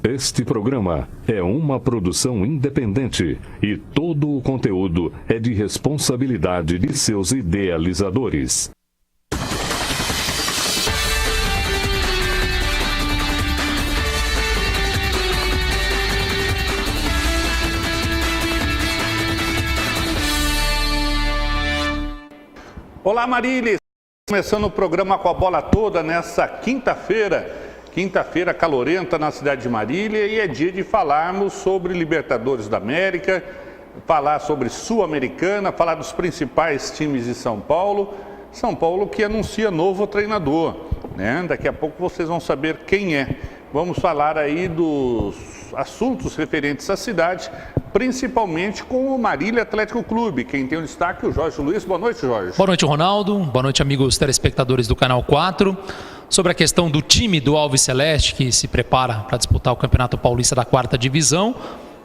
Este programa é uma produção independente e todo o conteúdo é de responsabilidade de seus idealizadores. Olá, Marília! Começando o programa com a bola toda nessa quinta-feira calorenta na cidade de Marília, e é dia de falarmos sobre Libertadores da América, falar sobre Sul-Americana, falar dos principais times de São Paulo. São Paulo que anuncia novo treinador, né? Daqui a pouco vocês vão saber quem é. Vamos falar aí dos assuntos referentes à cidade, principalmente com o Marília Atlético Clube. Quem tem o destaque é o Jorge Luiz. Boa noite, Jorge. Boa noite, Ronaldo. Boa noite, amigos telespectadores do Canal 4. Sobre a questão do time do Alves Celeste, que se prepara para disputar o Campeonato Paulista da 4ª Divisão.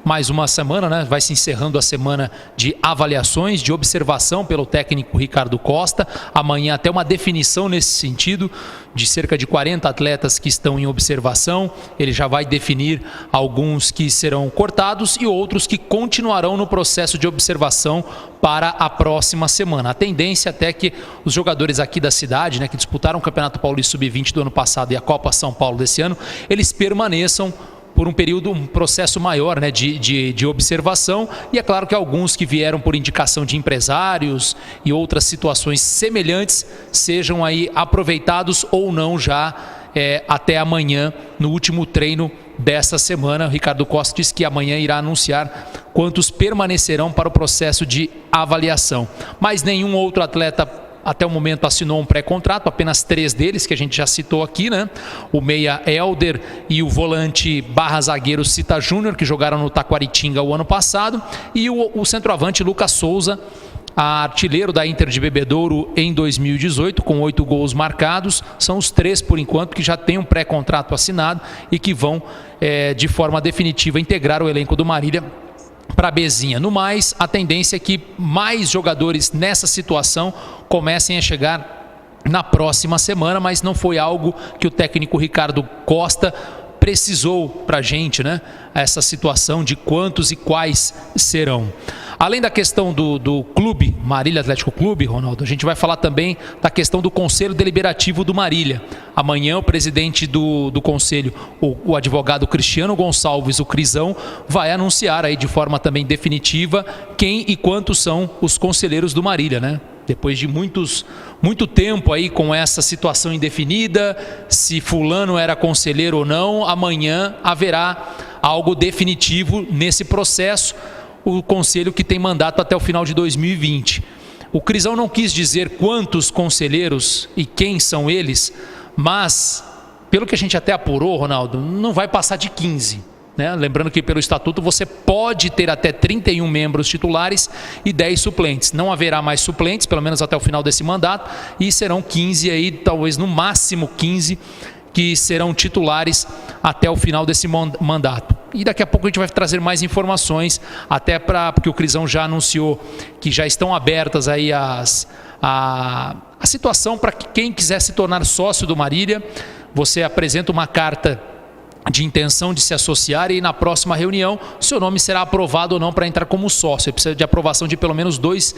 Mais uma semana, né? Vai se encerrando a semana de avaliações, de observação pelo técnico Ricardo Costa. Amanhã até uma definição nesse sentido, de cerca de 40 atletas que estão em observação. Ele já vai definir alguns que serão cortados e outros que continuarão no processo de observação para a próxima semana. A tendência até é que os jogadores aqui da cidade, né, que disputaram o Campeonato Paulista Sub-20 do ano passado e a Copa São Paulo desse ano, eles permaneçam por um período, um processo maior, né, de observação. E é claro que alguns que vieram por indicação de empresários e outras situações semelhantes sejam aí aproveitados ou não já até amanhã, no último treino dessa semana. O Ricardo Costa diz que amanhã irá anunciar quantos permanecerão para o processo de avaliação. Mas nenhum outro atleta até o momento assinou um pré-contrato, apenas 3 deles, que a gente já citou aqui, né? O meia Helder e o volante /zagueiro Cita Júnior, que jogaram no Taquaritinga o ano passado, e o centroavante Lucas Souza, artilheiro da Inter de Bebedouro em 2018, com 8 gols marcados. São os 3, por enquanto, que já têm um pré-contrato assinado e que vão, de forma definitiva, integrar o elenco do Marília para a Bezinha. No mais, a tendência é que mais jogadores nessa situação comecem a chegar na próxima semana, mas não foi algo que o técnico Ricardo Costa precisou para a gente, né? Essa situação de quantos e quais serão. Além da questão do clube, Marília Atlético Clube, Ronaldo, a gente vai falar também da questão do Conselho Deliberativo do Marília. Amanhã o presidente do Conselho, o advogado Cristiano Gonçalves, o Crisão, vai anunciar aí de forma também definitiva quem e quantos são os conselheiros do Marília, né? Depois de muito tempo aí com essa situação indefinida, se fulano era conselheiro ou não, amanhã haverá algo definitivo nesse processo. O conselho que tem mandato até o final de 2020. O Crisão não quis dizer quantos conselheiros e quem são eles, mas, pelo que a gente até apurou, Ronaldo, não vai passar de 15. Né? Lembrando que pelo estatuto você pode ter até 31 membros titulares e 10 suplentes. Não haverá mais suplentes, pelo menos até o final desse mandato, e serão 15 aí, talvez no máximo 15, que serão titulares até o final desse mandato. E daqui a pouco a gente vai trazer mais informações, até porque o Crisão já anunciou que já estão abertas aí a situação para que quem quiser se tornar sócio do Marília. Você apresenta uma carta de intenção de se associar e na próxima reunião seu nome será aprovado ou não para entrar como sócio. Ele precisa de aprovação de pelo menos dois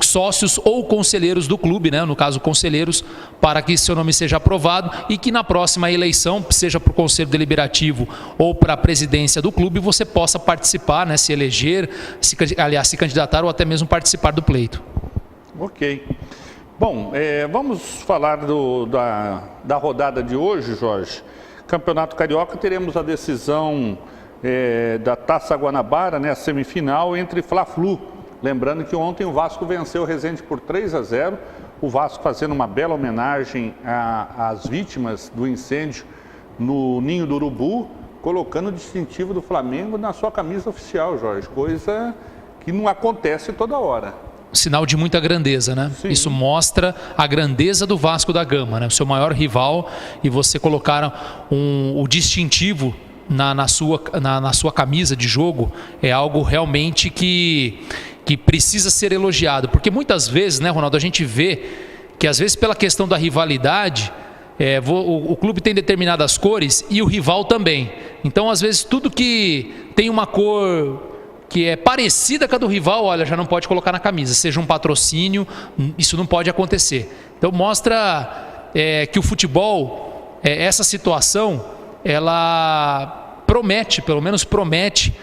sócios ou conselheiros do clube, né? No caso conselheiros, para que seu nome seja aprovado e que na próxima eleição, seja para o Conselho Deliberativo ou para a presidência do clube, você possa participar, né? Se eleger, se candidatar ou até mesmo participar do pleito. Ok. Bom, vamos falar da rodada de hoje, Jorge. Campeonato Carioca, teremos a decisão da Taça Guanabara, né, a semifinal entre Fla-Flu. Lembrando que ontem o Vasco venceu o Resende por 3-0. O Vasco fazendo uma bela homenagem às vítimas do incêndio no Ninho do Urubu, colocando o distintivo do Flamengo na sua camisa oficial, Jorge. Coisa que não acontece toda hora. Sinal de muita grandeza, né? Sim. Isso mostra a grandeza do Vasco da Gama, né? O seu maior rival, e você colocar o distintivo na sua camisa de jogo é algo realmente que precisa ser elogiado. Porque muitas vezes, né, Ronaldo, a gente vê que às vezes pela questão da rivalidade, o clube tem determinadas cores e o rival também. Então, às vezes, tudo que tem uma cor que é parecida com a do rival, olha, já não pode colocar na camisa. Seja um patrocínio, isso não pode acontecer. Então, mostra que o futebol, essa situação, ela promete, pelo menos promete,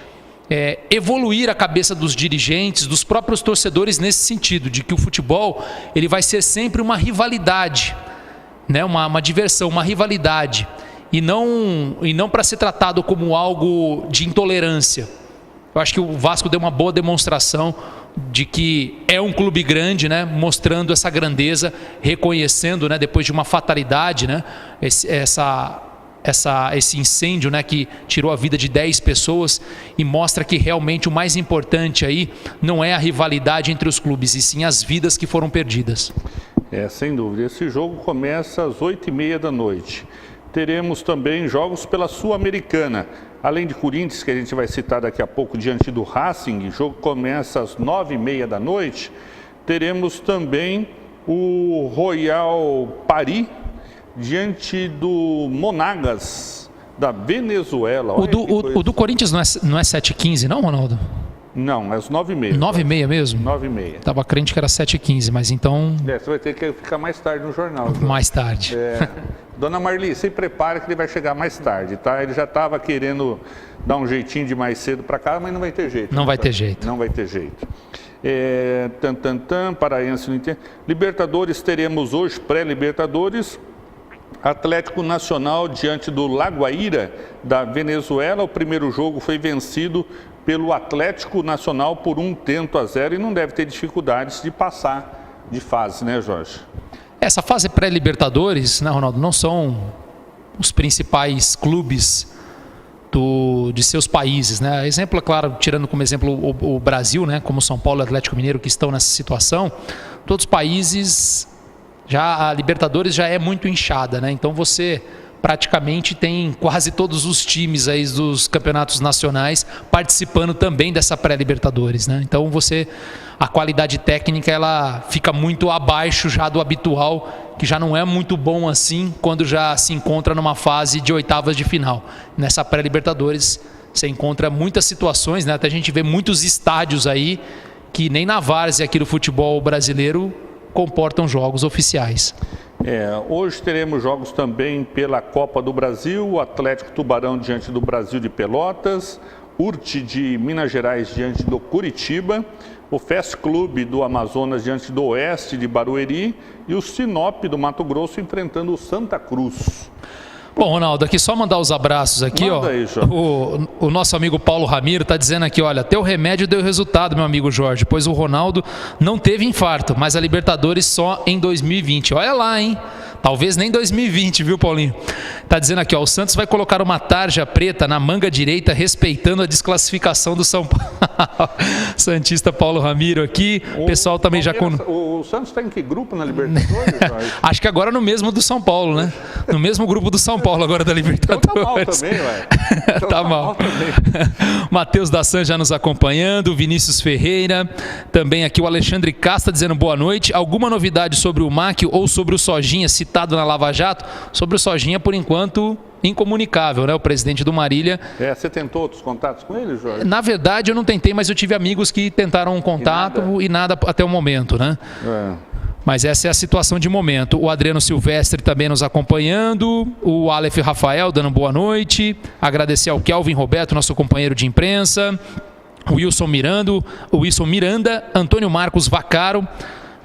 evoluir a cabeça dos dirigentes, dos próprios torcedores nesse sentido, de que o futebol ele vai ser sempre uma rivalidade, né? uma diversão, uma rivalidade, e não para ser tratado como algo de intolerância. Eu acho que o Vasco deu uma boa demonstração de que é um clube grande, né? Mostrando essa grandeza, reconhecendo, né? Depois de uma fatalidade, né? Esse incêndio, né, que tirou a vida de 10 pessoas, e mostra que realmente o mais importante aí não é a rivalidade entre os clubes, e sim as vidas que foram perdidas. Sem dúvida. Esse jogo começa às 8h30 da noite. Teremos também jogos pela Sul-Americana. Além de Corinthians, que a gente vai citar daqui a pouco, diante do Racing, o jogo começa às 9h30 da noite. Teremos também o Royal Paris, diante do Monagas, da Venezuela. O do Corinthians não é 7h15, não, Ronaldo? Não, é às 9h30. 9h30 mesmo? 9h30. Tava crente que era 7h15, mas então... Você vai ter que ficar mais tarde no jornal. Mais tarde. Dona Marli, se prepare que ele vai chegar mais tarde, tá? Ele já estava querendo dar um jeitinho de mais cedo para cá, mas não vai ter jeito. Não vai ter jeito. Não vai ter jeito. Paraense no Inter. Libertadores, teremos hoje, pré-Libertadores, Atlético Nacional diante do Laguaira, da Venezuela. O primeiro jogo foi vencido pelo Atlético Nacional por 1-0 e não deve ter dificuldades de passar de fase, né, Jorge? Essa fase pré-Libertadores, né, Ronaldo, não são os principais clubes de seus países, né? Exemplo, é claro, tirando como exemplo o Brasil, né, como São Paulo e Atlético Mineiro, que estão nessa situação, todos os países, já a Libertadores já é muito inchada, né? Então você praticamente tem quase todos os times aí dos campeonatos nacionais participando também dessa pré-Libertadores, né? Então a qualidade técnica ela fica muito abaixo já do habitual, que já não é muito bom assim quando já se encontra numa fase de oitavas de final. Nessa pré-Libertadores você encontra muitas situações, né? Até a gente vê muitos estádios aí que nem na várzea aqui do futebol brasileiro comportam jogos oficiais. Hoje teremos jogos também pela Copa do Brasil, o Atlético Tubarão diante do Brasil de Pelotas, Urt de Minas Gerais diante do Curitiba, o Fest Clube do Amazonas diante do Oeste de Barueri e o Sinop do Mato Grosso enfrentando o Santa Cruz. Bom, Ronaldo, aqui só mandar os abraços aqui, Manda aí, Jorge. O nosso amigo Paulo Ramiro está dizendo aqui, olha, teu remédio deu resultado, meu amigo Jorge, pois o Ronaldo não teve infarto, mas a Libertadores só em 2020. Olha lá, hein? Talvez nem 2020, viu, Paulinho? Tá dizendo aqui, ó, o Santos vai colocar uma tarja preta na manga direita, respeitando a desclassificação do São Paulo. Santista Paulo Ramiro aqui. O pessoal também já... O Santos está em que grupo na Libertadores, Jorge? Acho que agora no mesmo do São Paulo, né? No mesmo grupo do São Paulo agora da Libertadores. Então tá mal também, ué. Então tá mal. Matheus Dassan já nos acompanhando, Vinícius Ferreira, também aqui o Alexandre Casta dizendo boa noite. Alguma novidade sobre o MAC ou sobre o Sojinha citado na Lava Jato? Sobre o Sojinha, por enquanto, incomunicável, né? O presidente do Marília. Você tentou outros contatos com ele, Jorge? Na verdade, eu não tentei, mas eu tive amigos que tentaram um contato e nada até o momento, né? Mas essa é a situação de momento. O Adriano Silvestre também nos acompanhando, o Aleph Rafael dando boa noite, agradecer ao Kelvin Roberto, nosso companheiro de imprensa, o Wilson Miranda, Antônio Marcos Vacaro,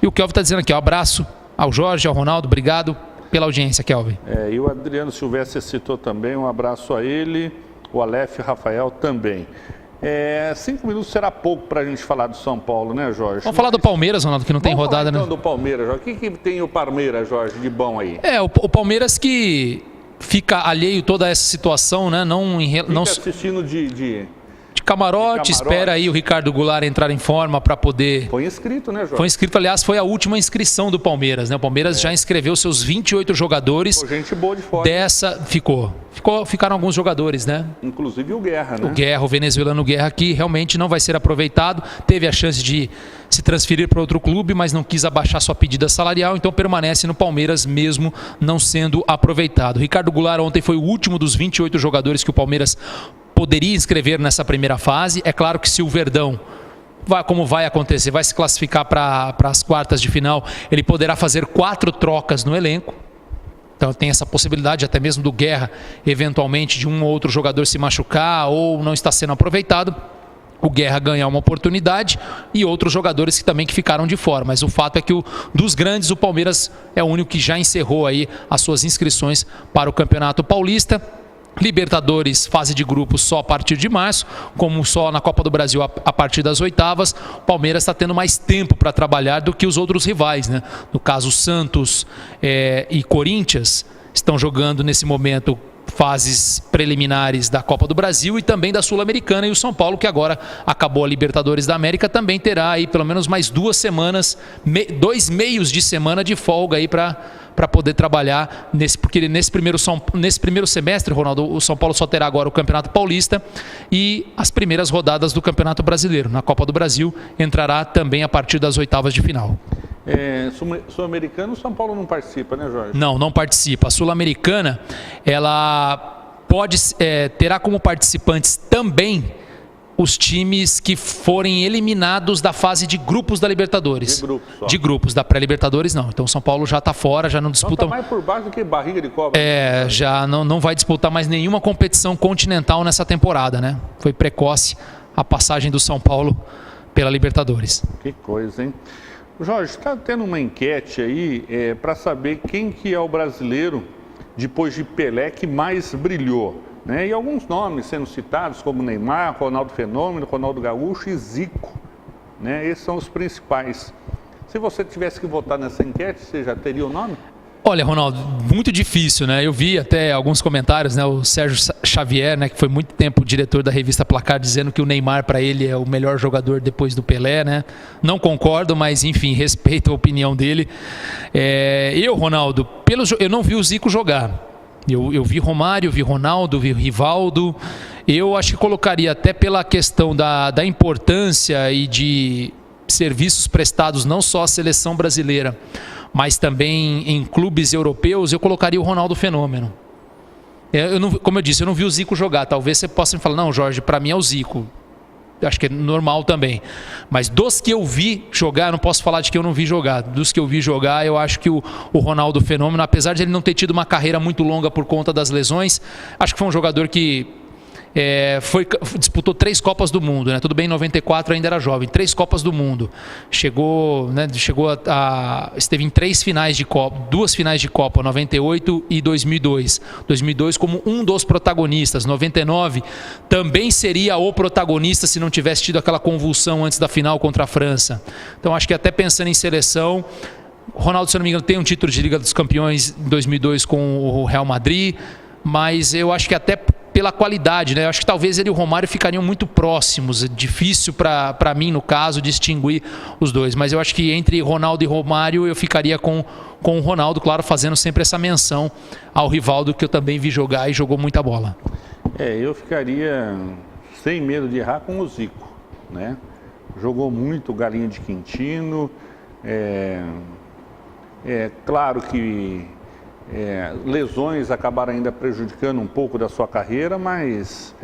e o Kelvin está dizendo aqui, ó, abraço ao Jorge, ao Ronaldo, obrigado pela audiência, Kelvin. E o Adriano Silvestre citou também, um abraço a ele, o Aleph Rafael também. 5 minutos será pouco para a gente falar do São Paulo, né, Jorge? Vamos falar do Palmeiras, Ronaldo, que não tem rodada, né? Vamos falar então do Palmeiras, Jorge. O que tem o Palmeiras, Jorge, de bom aí? O Palmeiras que fica alheio toda essa situação, né? Não assistindo de camarote, espera aí o Ricardo Goulart entrar em forma para poder... Foi inscrito, né, Jorge? Foi inscrito, aliás, foi a última inscrição do Palmeiras, né? O Palmeiras já inscreveu seus 28 jogadores. Pô, gente boa de fora. Ficaram alguns jogadores, né? Inclusive o Guerra, né? O Guerra, o venezuelano Guerra, que realmente não vai ser aproveitado. Teve a chance de se transferir para outro clube, mas não quis abaixar sua pedida salarial, então permanece no Palmeiras mesmo não sendo aproveitado. Ricardo Goulart ontem foi o último dos 28 jogadores que o Palmeiras poderia inscrever nessa primeira fase. É claro que se o Verdão, como vai acontecer, vai se classificar para as quartas de final, ele poderá fazer 4 trocas no elenco. Então tem essa possibilidade até mesmo do Guerra, eventualmente, de um ou outro jogador se machucar ou não está sendo aproveitado. O Guerra ganhar uma oportunidade e outros jogadores que ficaram de fora. Mas o fato é que dos grandes, o Palmeiras é o único que já encerrou aí as suas inscrições para o Campeonato Paulista. Libertadores, fase de grupos só a partir de março, como só na Copa do Brasil a partir das oitavas. O Palmeiras está tendo mais tempo para trabalhar do que os outros rivais, né? No caso, Santos e Corinthians estão jogando nesse momento fases preliminares da Copa do Brasil e também da Sul-Americana, e o São Paulo, que agora acabou a Libertadores da América, também terá aí pelo menos mais 2 semanas, 2 meios de semana de folga aí para poder trabalhar, porque nesse primeiro semestre, Ronaldo, o São Paulo só terá agora o Campeonato Paulista e as primeiras rodadas do Campeonato Brasileiro. Na Copa do Brasil entrará também a partir das oitavas de final. Sul-Americano, o São Paulo não participa, né, Jorge? Não participa. A Sul-Americana, ela terá como participantes também os times que forem eliminados da fase de grupos da Libertadores. De grupos só. De grupos, da pré-Libertadores não. Então o São Paulo já está fora, já não disputa... Então tá mais por baixo do que barriga de cobra. Já não vai disputar mais nenhuma competição continental nessa temporada, né? Foi precoce a passagem do São Paulo pela Libertadores. Que coisa, hein? Jorge, está tendo uma enquete aí para saber quem que é o brasileiro, depois de Pelé, que mais brilhou, né? E alguns nomes sendo citados, como Neymar, Ronaldo Fenômeno, Ronaldo Gaúcho e Zico, né? Esses são os principais. Se você tivesse que votar nessa enquete, você já teria o nome? Olha, Ronaldo, muito difícil, né? Eu vi até alguns comentários, né? O Sérgio Xavier, né, que foi muito tempo diretor da revista Placar, dizendo que o Neymar, para ele, é o melhor jogador depois do Pelé, né? Não concordo, mas, enfim, respeito a opinião dele. Ronaldo, eu não vi o Zico jogar. Eu vi Romário, vi Ronaldo, vi Rivaldo. Eu acho que colocaria, até pela questão da importância e de serviços prestados não só à seleção brasileira, mas também em clubes europeus, eu colocaria o Ronaldo Fenômeno. Como eu disse, eu não vi o Zico jogar. Talvez você possa me falar, não, Jorge, para mim é o Zico. Acho que é normal também. Mas dos que eu vi jogar, não posso falar de que eu não vi jogar. Dos que eu vi jogar, eu acho que o Ronaldo Fenômeno, apesar de ele não ter tido uma carreira muito longa por conta das lesões, acho que foi um jogador que disputou 3 Copas do Mundo, né? Tudo bem, em 94 ainda era jovem, 3 Copas do Mundo. Esteve em 3 finais de Copa, 2 finais de Copa, 98 e 2002. 2002 como um dos protagonistas. 99 também seria o protagonista se não tivesse tido aquela convulsão antes da final contra a França. Então acho que até pensando em seleção, Ronaldo, se não me engano, tem um título de Liga dos Campeões em 2002 com o Real Madrid, mas eu acho que até pela qualidade, né? Eu acho que talvez ele e o Romário ficariam muito próximos. É difícil para mim, no caso, distinguir os dois. Mas eu acho que entre Ronaldo e Romário eu ficaria com o Ronaldo, claro, fazendo sempre essa menção ao Rivaldo, que eu também vi jogar e jogou muita bola. Eu ficaria, sem medo de errar, com o Zico, né? Jogou muito Galinha de Quintino. Claro que lesões acabaram ainda prejudicando um pouco da sua carreira, mas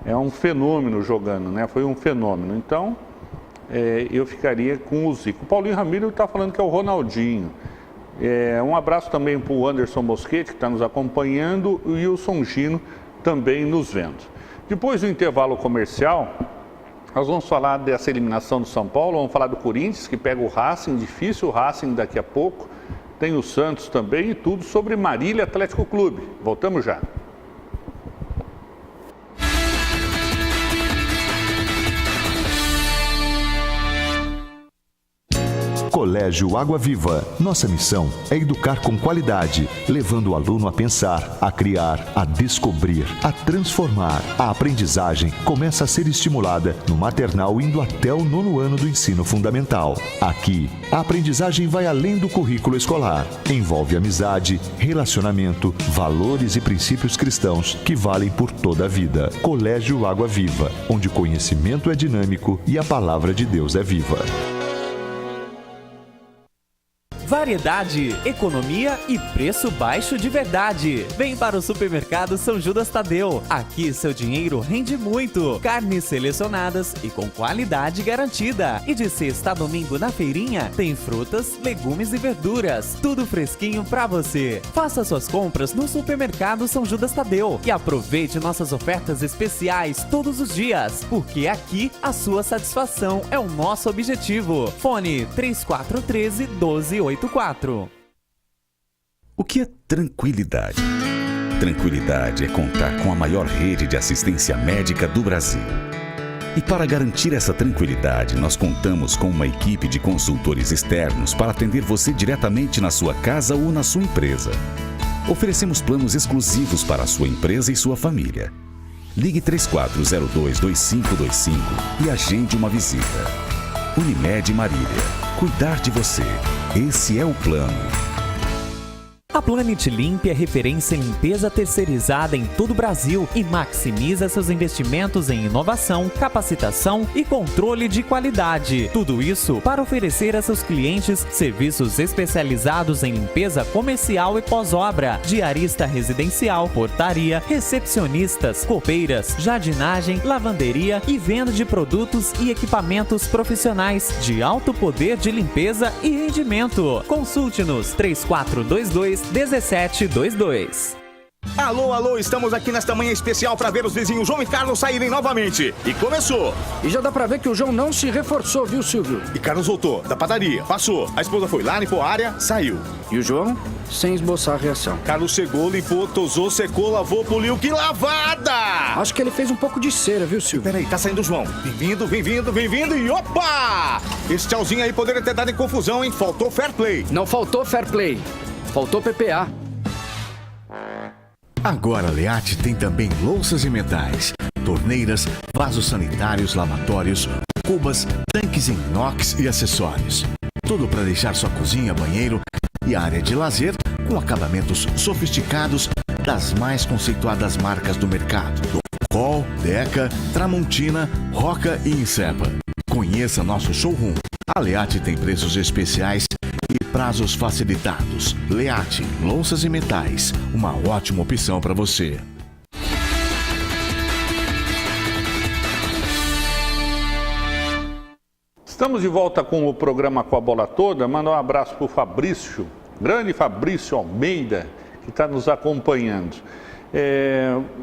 é um fenômeno jogando, né? Foi um fenômeno. Então, eu ficaria com o Zico. O Paulinho Ramiro está falando que é o Ronaldinho. Um abraço também para o Anderson Mosquete, que está nos acompanhando, e o Wilson Gino também nos vendo. Depois do intervalo comercial, nós vamos falar dessa eliminação do São Paulo, vamos falar do Corinthians, que pega o Racing, difícil o Racing daqui a pouco. Tem o Santos também e tudo sobre Marília Atlético Clube. Voltamos já. Colégio Água Viva. Nossa missão é educar com qualidade, levando o aluno a pensar, a criar, a descobrir, a transformar. A aprendizagem começa a ser estimulada no maternal indo até o 9º ano do ensino fundamental. Aqui, a aprendizagem vai além do currículo escolar. Envolve amizade, relacionamento, valores e princípios cristãos que valem por toda a vida. Colégio Água Viva, onde o conhecimento é dinâmico e a palavra de Deus é viva. Variedade, economia e preço baixo de verdade. Vem para o Supermercado São Judas Tadeu. Aqui seu dinheiro rende muito. Carnes selecionadas e com qualidade garantida. E de sexta a domingo na feirinha tem frutas, legumes e verduras. Tudo fresquinho para você. Faça suas compras no Supermercado São Judas Tadeu e aproveite nossas ofertas especiais todos os dias, porque aqui a sua satisfação é o nosso objetivo. Fone 3413-1284. O que é tranquilidade? Tranquilidade é contar com a maior rede de assistência médica do Brasil. E para garantir essa tranquilidade, nós contamos com uma equipe de consultores externos para atender você diretamente na sua casa ou na sua empresa. Oferecemos planos exclusivos para a sua empresa e sua família. Ligue 3402-2525 e agende uma visita. Unimed Marília. Cuidar de você. Esse é o plano. A Planet Limp é referência em limpeza terceirizada em todo o Brasil e maximiza seus investimentos em inovação, capacitação e controle de qualidade. Tudo isso para oferecer a seus clientes serviços especializados em limpeza comercial e pós-obra, diarista residencial, portaria, recepcionistas, copeiras, jardinagem, lavanderia e venda de produtos e equipamentos profissionais de alto poder de limpeza e rendimento. Consulte-nos 3422-1722. Alô, estamos aqui nesta manhã especial para ver os vizinhos João e Carlos saírem novamente. E começou! E já dá pra ver que o João não se reforçou, viu, Silvio? E Carlos voltou, da padaria, passou. A esposa foi lá, limpou a área, saiu. E o João, sem esboçar a reação. Carlos chegou, limpou, tosou, secou, lavou, poliu. Que lavada! Acho que ele fez um pouco de cera, viu, Silvio? Peraí, tá saindo o João. Bem-vindo e opa! Esse tchauzinho aí poderia ter dado em confusão, hein? Faltou fair play. Não faltou fair play. Faltou PPA. Agora a Leate tem também louças e metais, torneiras, vasos sanitários, lavatórios, cubas, tanques em inox e acessórios. Tudo para deixar sua cozinha, banheiro e área de lazer com acabamentos sofisticados das mais conceituadas marcas do mercado. Col, Deca, Tramontina, Roca e Insepa. Conheça nosso showroom. A Leate tem preços especiais e prazos facilitados. Leate, louças e metais, uma ótima opção para você. Estamos de volta com o programa Com a Bola Toda. Manda um abraço para o Fabrício, grande Fabrício Almeida, que está nos acompanhando.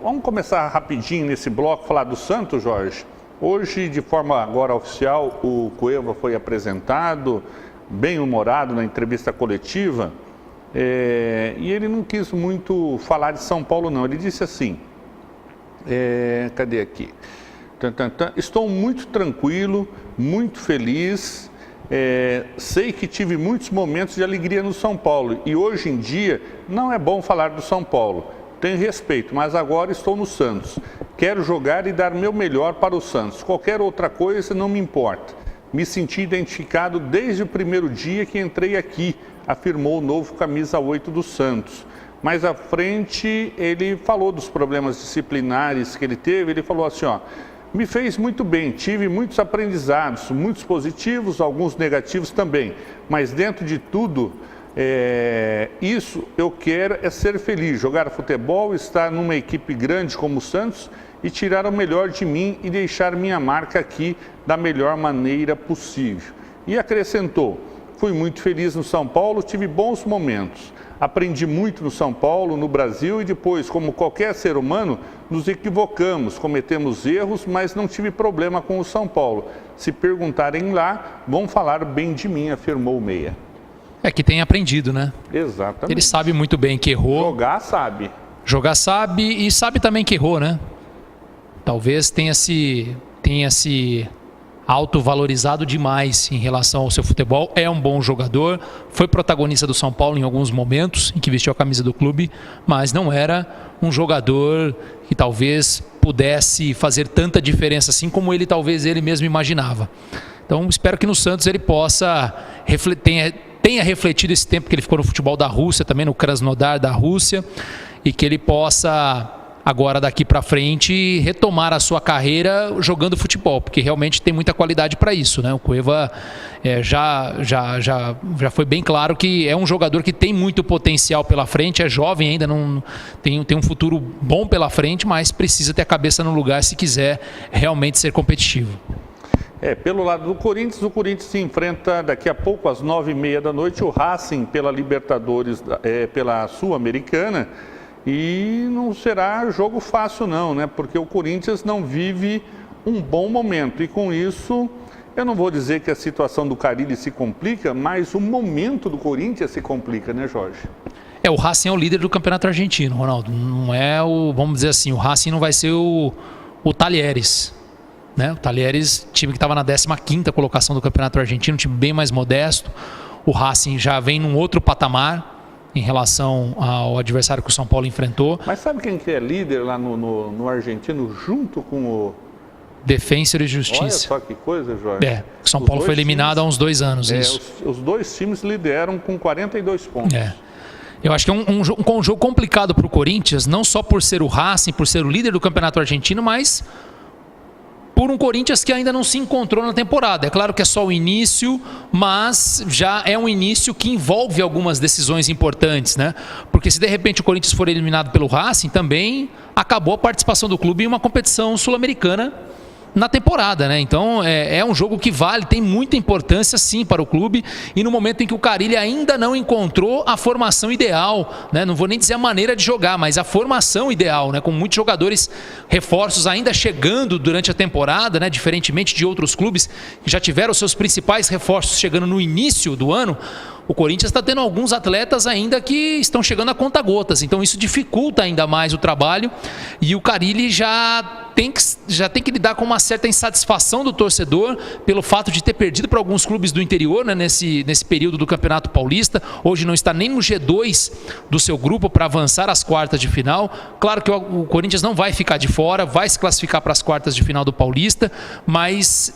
Vamos começar rapidinho nesse bloco, falar do Santos, Jorge. Hoje, de forma agora oficial, o Cueva foi apresentado, bem-humorado na entrevista coletiva, e ele não quis muito falar de São Paulo, não. Ele disse assim, cadê aqui? Estou muito tranquilo, muito feliz, sei que tive muitos momentos de alegria no São Paulo e hoje em dia não é bom falar do São Paulo. Tenho respeito, mas agora estou no Santos. Quero jogar e dar meu melhor para o Santos. Qualquer outra coisa não me importa. Me senti identificado desde o primeiro dia que entrei aqui, afirmou o novo camisa 8 do Santos. Mais à frente, ele falou dos problemas disciplinares que ele teve. Ele falou assim, me fez muito bem, tive muitos aprendizados, muitos positivos, alguns negativos também. Mas dentro de tudo, isso eu quero é ser feliz, jogar futebol, estar numa equipe grande como o Santos e tirar o melhor de mim e deixar minha marca aqui da melhor maneira possível. E acrescentou, fui muito feliz no São Paulo, tive bons momentos. Aprendi muito no São Paulo, no Brasil e depois, como qualquer ser humano, nos equivocamos, cometemos erros, mas não tive problema com o São Paulo. Se perguntarem lá, vão falar bem de mim, afirmou o Meia. É que tem aprendido, né? Exatamente. Ele sabe muito bem que errou. Jogar sabe. Jogar sabe e sabe também que errou, né? Talvez tenha se autovalorizado demais em relação ao seu futebol. É um bom jogador, foi protagonista do São Paulo em alguns momentos em que vestiu a camisa do clube, mas não era um jogador que talvez pudesse fazer tanta diferença assim como ele mesmo imaginava. Então espero que no Santos ele possa tenha refletido esse tempo que ele ficou no futebol da Rússia, também no Krasnodar da Rússia, e que ele possa agora daqui para frente retomar a sua carreira jogando futebol, porque realmente tem muita qualidade para isso, né? O Cueva já foi bem claro que é um jogador que tem muito potencial pela frente, é jovem ainda, não tem um futuro bom pela frente, mas precisa ter a cabeça no lugar se quiser realmente ser competitivo. Pelo lado do Corinthians, o Corinthians se enfrenta daqui a pouco às 9h30 da noite o Racing pela Libertadores, pela Sul-Americana. E não será jogo fácil não, né? Porque o Corinthians não vive um bom momento. E com isso, eu não vou dizer que a situação do Carille se complica, mas o momento do Corinthians se complica, né, Jorge? O Racing é o líder do Campeonato Argentino, Ronaldo. Não é vamos dizer assim, o Racing não vai ser o Talheres, né? O Talheres, time que estava na 15ª colocação do Campeonato Argentino, um time bem mais modesto. O Racing já vem num outro patamar em relação ao adversário que o São Paulo enfrentou. Mas sabe quem que é líder lá no argentino junto com o... Defensor e Justiça. Olha só que coisa, Jorge. O São Paulo foi eliminado há uns 2 anos. Isso. Os dois times lideram com 42 pontos. Eu acho que é um jogo complicado para o Corinthians, não só por ser o Racing, por ser o líder do Campeonato Argentino, mas por um Corinthians que ainda não se encontrou na temporada. É claro que é só o início, mas já é um início que envolve algumas decisões importantes, né? Porque se de repente o Corinthians for eliminado pelo Racing, também acabou a participação do clube em uma competição sul-americana na temporada, né? Então é um jogo que tem muita importância sim para o clube, e no momento em que o Carille ainda não encontrou a formação ideal, né? Não vou nem dizer a maneira de jogar, mas a formação ideal, né? Com muitos jogadores reforços ainda chegando durante a temporada, né? Diferentemente de outros clubes que já tiveram seus principais reforços chegando no início do ano, o Corinthians está tendo alguns atletas ainda que estão chegando a conta-gotas, então isso dificulta ainda mais o trabalho, e o Carille já tem que lidar com uma certa insatisfação do torcedor pelo fato de ter perdido para alguns clubes do interior, né, nesse período do Campeonato Paulista. Hoje não está nem no G2 do seu grupo para avançar às quartas de final. Claro que o Corinthians não vai ficar de fora, vai se classificar para as quartas de final do Paulista, mas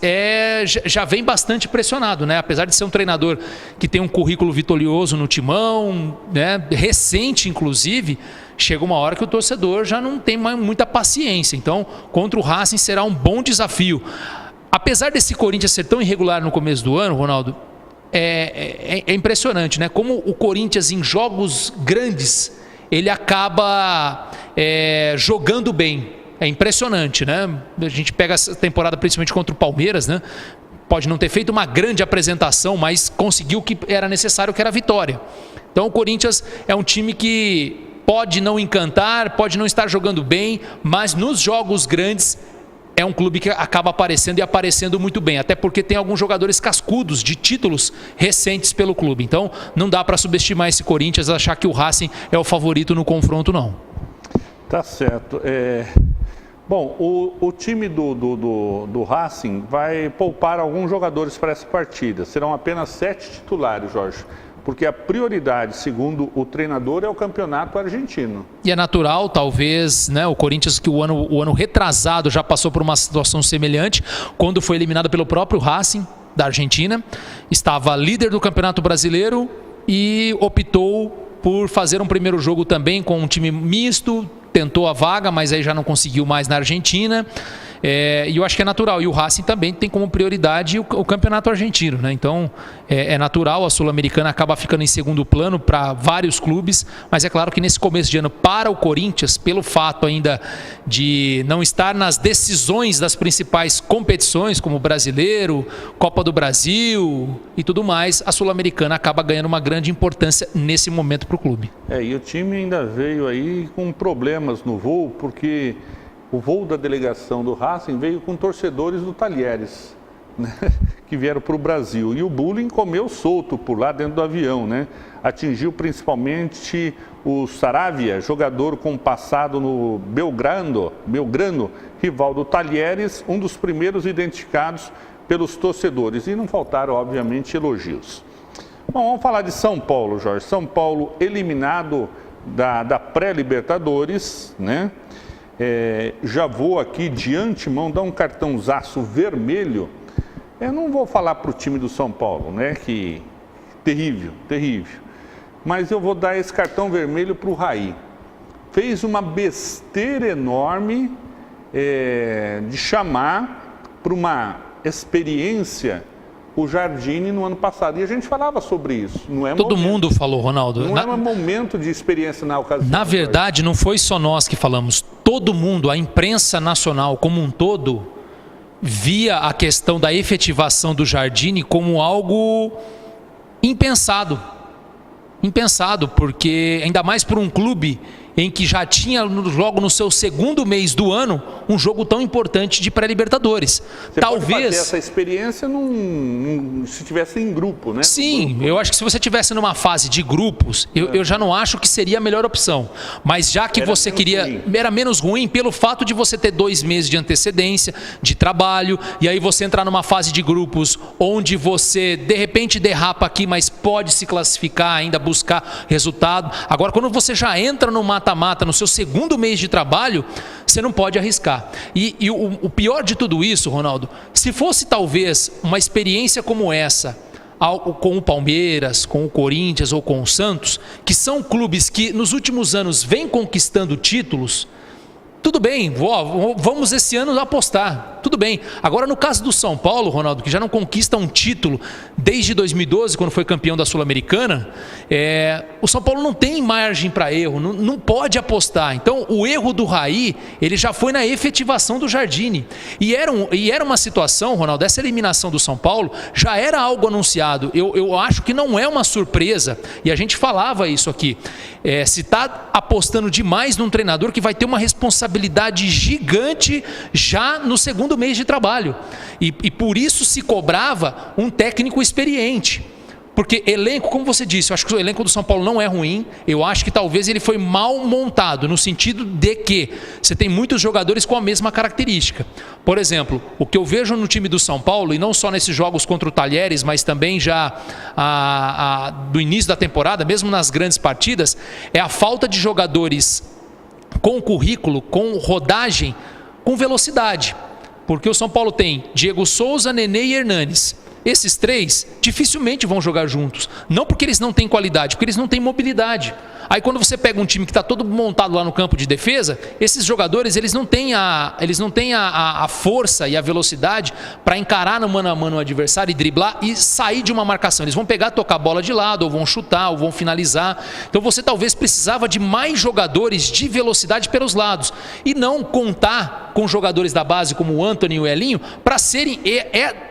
já vem bastante pressionado, né? Apesar de ser um treinador que tem um currículo vitorioso no timão, né, recente inclusive, chega uma hora que o torcedor já não tem mais muita paciência. Então, contra o Racing será um bom desafio. Apesar desse Corinthians ser tão irregular no começo do ano, Ronaldo, é impressionante, né? Como o Corinthians em jogos grandes, ele acaba jogando bem. É impressionante, né? A gente pega essa temporada principalmente contra o Palmeiras, né? Pode não ter feito uma grande apresentação, mas conseguiu o que era necessário, que era a vitória. Então o Corinthians é um time que pode não encantar, pode não estar jogando bem, mas nos jogos grandes é um clube que acaba aparecendo, e aparecendo muito bem, até porque tem alguns jogadores cascudos de títulos recentes pelo clube. Então não dá para subestimar esse Corinthians, achar que o Racing é o favorito no confronto, não. Tá certo. Bom, o time do Racing vai poupar alguns jogadores para essa partida. Serão apenas 7 titulares, Jorge. Porque a prioridade, segundo o treinador, é o campeonato argentino. E é natural, talvez, né, o Corinthians, que o ano retrasado já passou por uma situação semelhante, quando foi eliminado pelo próprio Racing da Argentina, estava líder do Campeonato Brasileiro e optou por fazer um primeiro jogo também com um time misto, tentou a vaga, mas aí já não conseguiu mais na Argentina. E eu acho que é natural. E o Racing também tem como prioridade o campeonato argentino, né? Então é natural, a Sul-Americana acaba ficando em segundo plano para vários clubes, mas é claro que nesse começo de ano, para o Corinthians, pelo fato ainda de não estar nas decisões das principais competições, como o Brasileiro, Copa do Brasil e tudo mais, a Sul-Americana acaba ganhando uma grande importância nesse momento para o clube. E o time ainda veio aí com problemas no voo, porque o voo da delegação do Racing veio com torcedores do Talheres, né, que vieram para o Brasil. E o bullying comeu solto por lá dentro do avião, né? Atingiu principalmente o Saravia, jogador com passado no Belgrano, rival do Talheres, um dos primeiros identificados pelos torcedores e não faltaram, obviamente, elogios. Bom, vamos falar de São Paulo, Jorge. São Paulo eliminado da pré-Libertadores, né? Já vou aqui de antemão dar um cartãozaço vermelho. Eu não vou falar para o time do São Paulo, né? Que terrível, terrível. Mas eu vou dar esse cartão vermelho para o Raí. Fez uma besteira enorme de chamar para uma experiência o Jardine no ano passado. E a gente falava sobre isso. Não é Todo mundo falou, Ronaldo. Não é um momento de experiência na ocasião. Na verdade, não foi só nós que falamos. Todo mundo, a imprensa nacional como um todo, via a questão da efetivação do Jardine como algo impensado. Impensado, porque ainda mais por um clube em que já tinha logo no seu segundo mês do ano um jogo tão importante de pré-Libertadores. Você talvez pode fazer essa experiência se tivesse em grupo, né? Sim, eu acho que se você tivesse numa fase de grupos, eu já não acho que seria a melhor opção. Mas já que você queria, era menos ruim pelo fato de você ter 2 meses de antecedência, de trabalho, e aí você entrar numa fase de grupos onde você de repente derrapa aqui, mas pode se classificar, ainda buscar resultado. Agora, quando você já entra no mata-mata, no seu segundo mês de trabalho, você não pode arriscar. E o pior de tudo isso, Ronaldo, se fosse talvez uma experiência como essa, com o Palmeiras, com o Corinthians ou com o Santos, que são clubes que nos últimos anos vêm conquistando títulos, tudo bem, vamos esse ano apostar, tudo bem. Agora, no caso do São Paulo, Ronaldo, que já não conquista um título desde 2012, quando foi campeão da Sul-Americana, o São Paulo não tem margem para erro, não pode apostar. Então, o erro do Raí, ele já foi na efetivação do Jardine. E era uma situação, Ronaldo, essa eliminação do São Paulo já era algo anunciado. Eu acho que não é uma surpresa, e a gente falava isso aqui. Se está apostando demais num treinador que vai ter uma responsabilidade gigante já no segundo mês de trabalho. E por isso se cobrava um técnico experiente. Porque elenco, como você disse, eu acho que o elenco do São Paulo não é ruim. Eu acho que talvez ele foi mal montado, no sentido de que você tem muitos jogadores com a mesma característica. Por exemplo, o que eu vejo no time do São Paulo, e não só nesses jogos contra o Talheres, mas também já do início da temporada, mesmo nas grandes partidas, é a falta de jogadores com currículo, com rodagem, com velocidade. Porque o São Paulo tem Diego Souza, Nenê e Hernanes. Esses 3 dificilmente vão jogar juntos. Não porque eles não têm qualidade, porque eles não têm mobilidade. Aí quando você pega um time que está todo montado lá no campo de defesa, esses jogadores eles não têm a força e a velocidade para encarar no mano a mano o adversário e driblar e sair de uma marcação. Eles vão pegar, tocar a bola de lado, ou vão chutar, ou vão finalizar. Então você talvez precisava de mais jogadores de velocidade pelos lados e não contar com jogadores da base como o Antony e o Elinho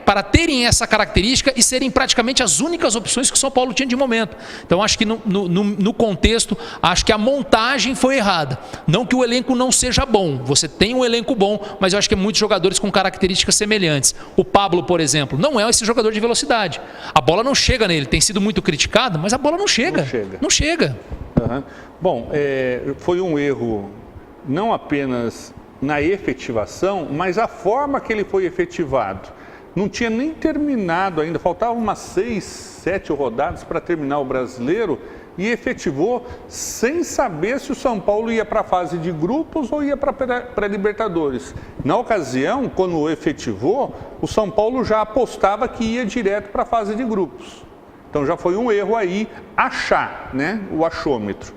para terem essa característica e serem praticamente as únicas opções que o São Paulo tinha de momento. Então acho que no contexto, acho que a montagem foi errada. Não que o elenco não seja bom, você tem um elenco bom, mas eu acho que é muitos jogadores com características semelhantes. O Pablo, por exemplo, não é esse jogador de velocidade. A bola não chega nele, tem sido muito criticado, mas a bola não chega. Não chega. Uhum. Bom, foi um erro não apenas na efetivação, mas a forma que ele foi efetivado. Não tinha nem terminado ainda, faltavam umas 6, 7 rodadas para terminar o Brasileiro e efetivou sem saber se o São Paulo ia para a fase de grupos ou ia para a Libertadores. Na ocasião, quando efetivou, o São Paulo já apostava que ia direto para a fase de grupos. Então já foi um erro aí achar, né, o achômetro.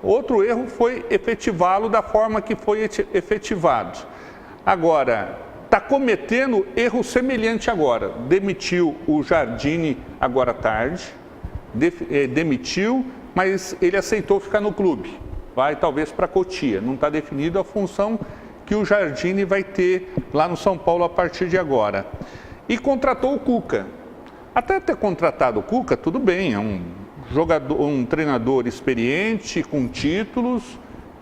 Outro erro foi efetivá-lo da forma que foi efetivado. Agora, está cometendo erro semelhante agora. Demitiu o Jardine agora à tarde, demitiu, mas ele aceitou ficar no clube. Vai talvez para Cotia. Não está definido a função que o Jardine vai ter lá no São Paulo a partir de agora. E contratou o Cuca. Até ter contratado o Cuca, tudo bem, é um treinador experiente, com títulos,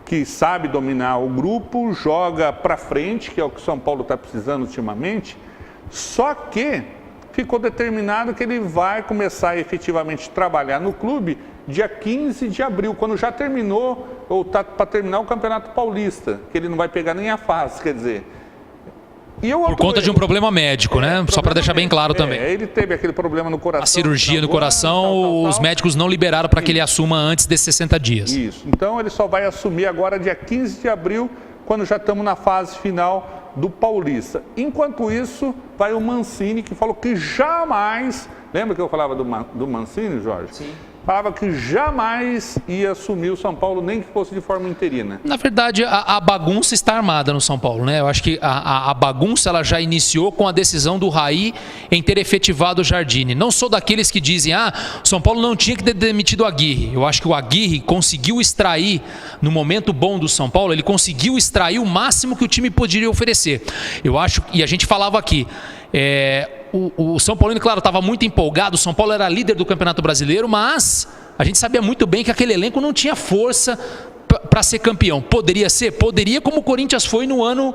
que sabe dominar o grupo, joga para frente, que é o que o São Paulo está precisando ultimamente, só que ficou determinado que ele vai começar a efetivamente trabalhar no clube dia 15 de abril, quando já terminou, ou está para terminar o Campeonato Paulista, que ele não vai pegar nem a fase, quer dizer, Por conta de um problema médico, né? Só para deixar bem claro também. Ele teve aquele problema no coração. A cirurgia do coração, os médicos não liberaram para que ele assuma antes desses 60 dias. Isso. Então ele só vai assumir agora dia 15 de abril, quando já estamos na fase final do Paulista. Enquanto isso, vai o Mancini, que falou que jamais... Lembra que eu falava do Mancini, Jorge? Sim. Falava que jamais ia assumir o São Paulo, nem que fosse de forma interina. Na verdade, a bagunça está armada no São Paulo, né? Eu acho que a bagunça ela já iniciou com a decisão do Raí em ter efetivado o Jardine. Não sou daqueles que dizem, o São Paulo não tinha que ter demitido o Aguirre. Eu acho que o Aguirre conseguiu extrair, no momento bom do São Paulo, ele conseguiu extrair o máximo que o time poderia oferecer. Eu acho, e a gente falava aqui, o São Paulino, claro, estava muito empolgado, o São Paulo era líder do Campeonato Brasileiro, mas a gente sabia muito bem que aquele elenco não tinha força para ser campeão. Poderia ser? Poderia, como o Corinthians foi no ano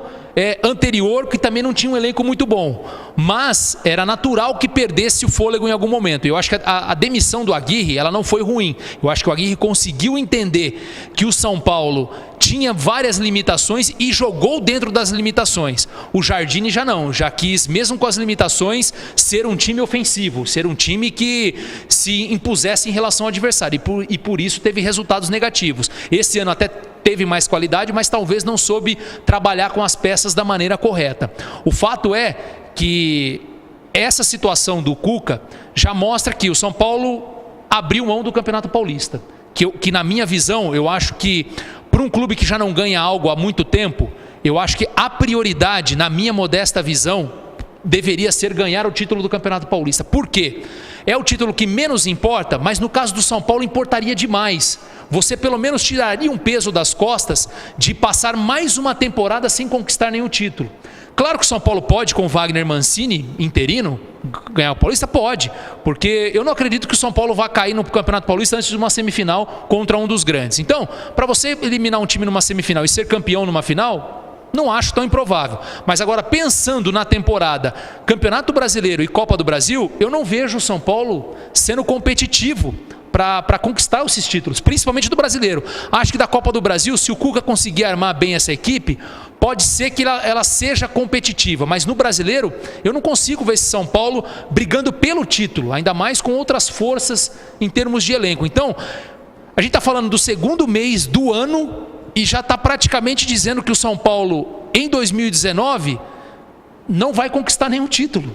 anterior, que também não tinha um elenco muito bom. Mas era natural que perdesse o fôlego em algum momento. Eu acho que a demissão do Aguirre, ela não foi ruim. Eu acho que o Aguirre conseguiu entender que o São Paulo tinha várias limitações e jogou dentro das limitações. O Jardine já não, já quis, mesmo com as limitações, ser um time ofensivo, ser um time que se impusesse em relação ao adversário e por isso teve resultados negativos. Esse ano até teve mais qualidade, mas talvez não soube trabalhar com as peças da maneira correta. O fato é que essa situação do Cuca já mostra que o São Paulo abriu mão do Campeonato Paulista, que na minha visão, eu acho que para um clube que já não ganha algo há muito tempo, eu acho que a prioridade, na minha modesta visão, deveria ser ganhar o título do Campeonato Paulista. Por quê? É o título que menos importa, mas no caso do São Paulo importaria demais. Você pelo menos tiraria um peso das costas de passar mais uma temporada sem conquistar nenhum título. Claro que o São Paulo pode, com o Wagner Mancini, interino, ganhar o Paulista? Pode, porque eu não acredito que o São Paulo vá cair no Campeonato Paulista antes de uma semifinal contra um dos grandes. Então, para você eliminar um time numa semifinal e ser campeão numa final, não acho tão improvável. Mas agora, pensando na temporada Campeonato Brasileiro e Copa do Brasil, eu não vejo o São Paulo sendo competitivo para conquistar esses títulos, principalmente do Brasileiro. Acho que da Copa do Brasil, se o Cuca conseguir armar bem essa equipe, pode ser que ela seja competitiva, mas no Brasileiro eu não consigo ver esse São Paulo brigando pelo título, ainda mais com outras forças em termos de elenco. Então, a gente está falando do segundo mês do ano e já está praticamente dizendo que o São Paulo, em 2019, não vai conquistar nenhum título.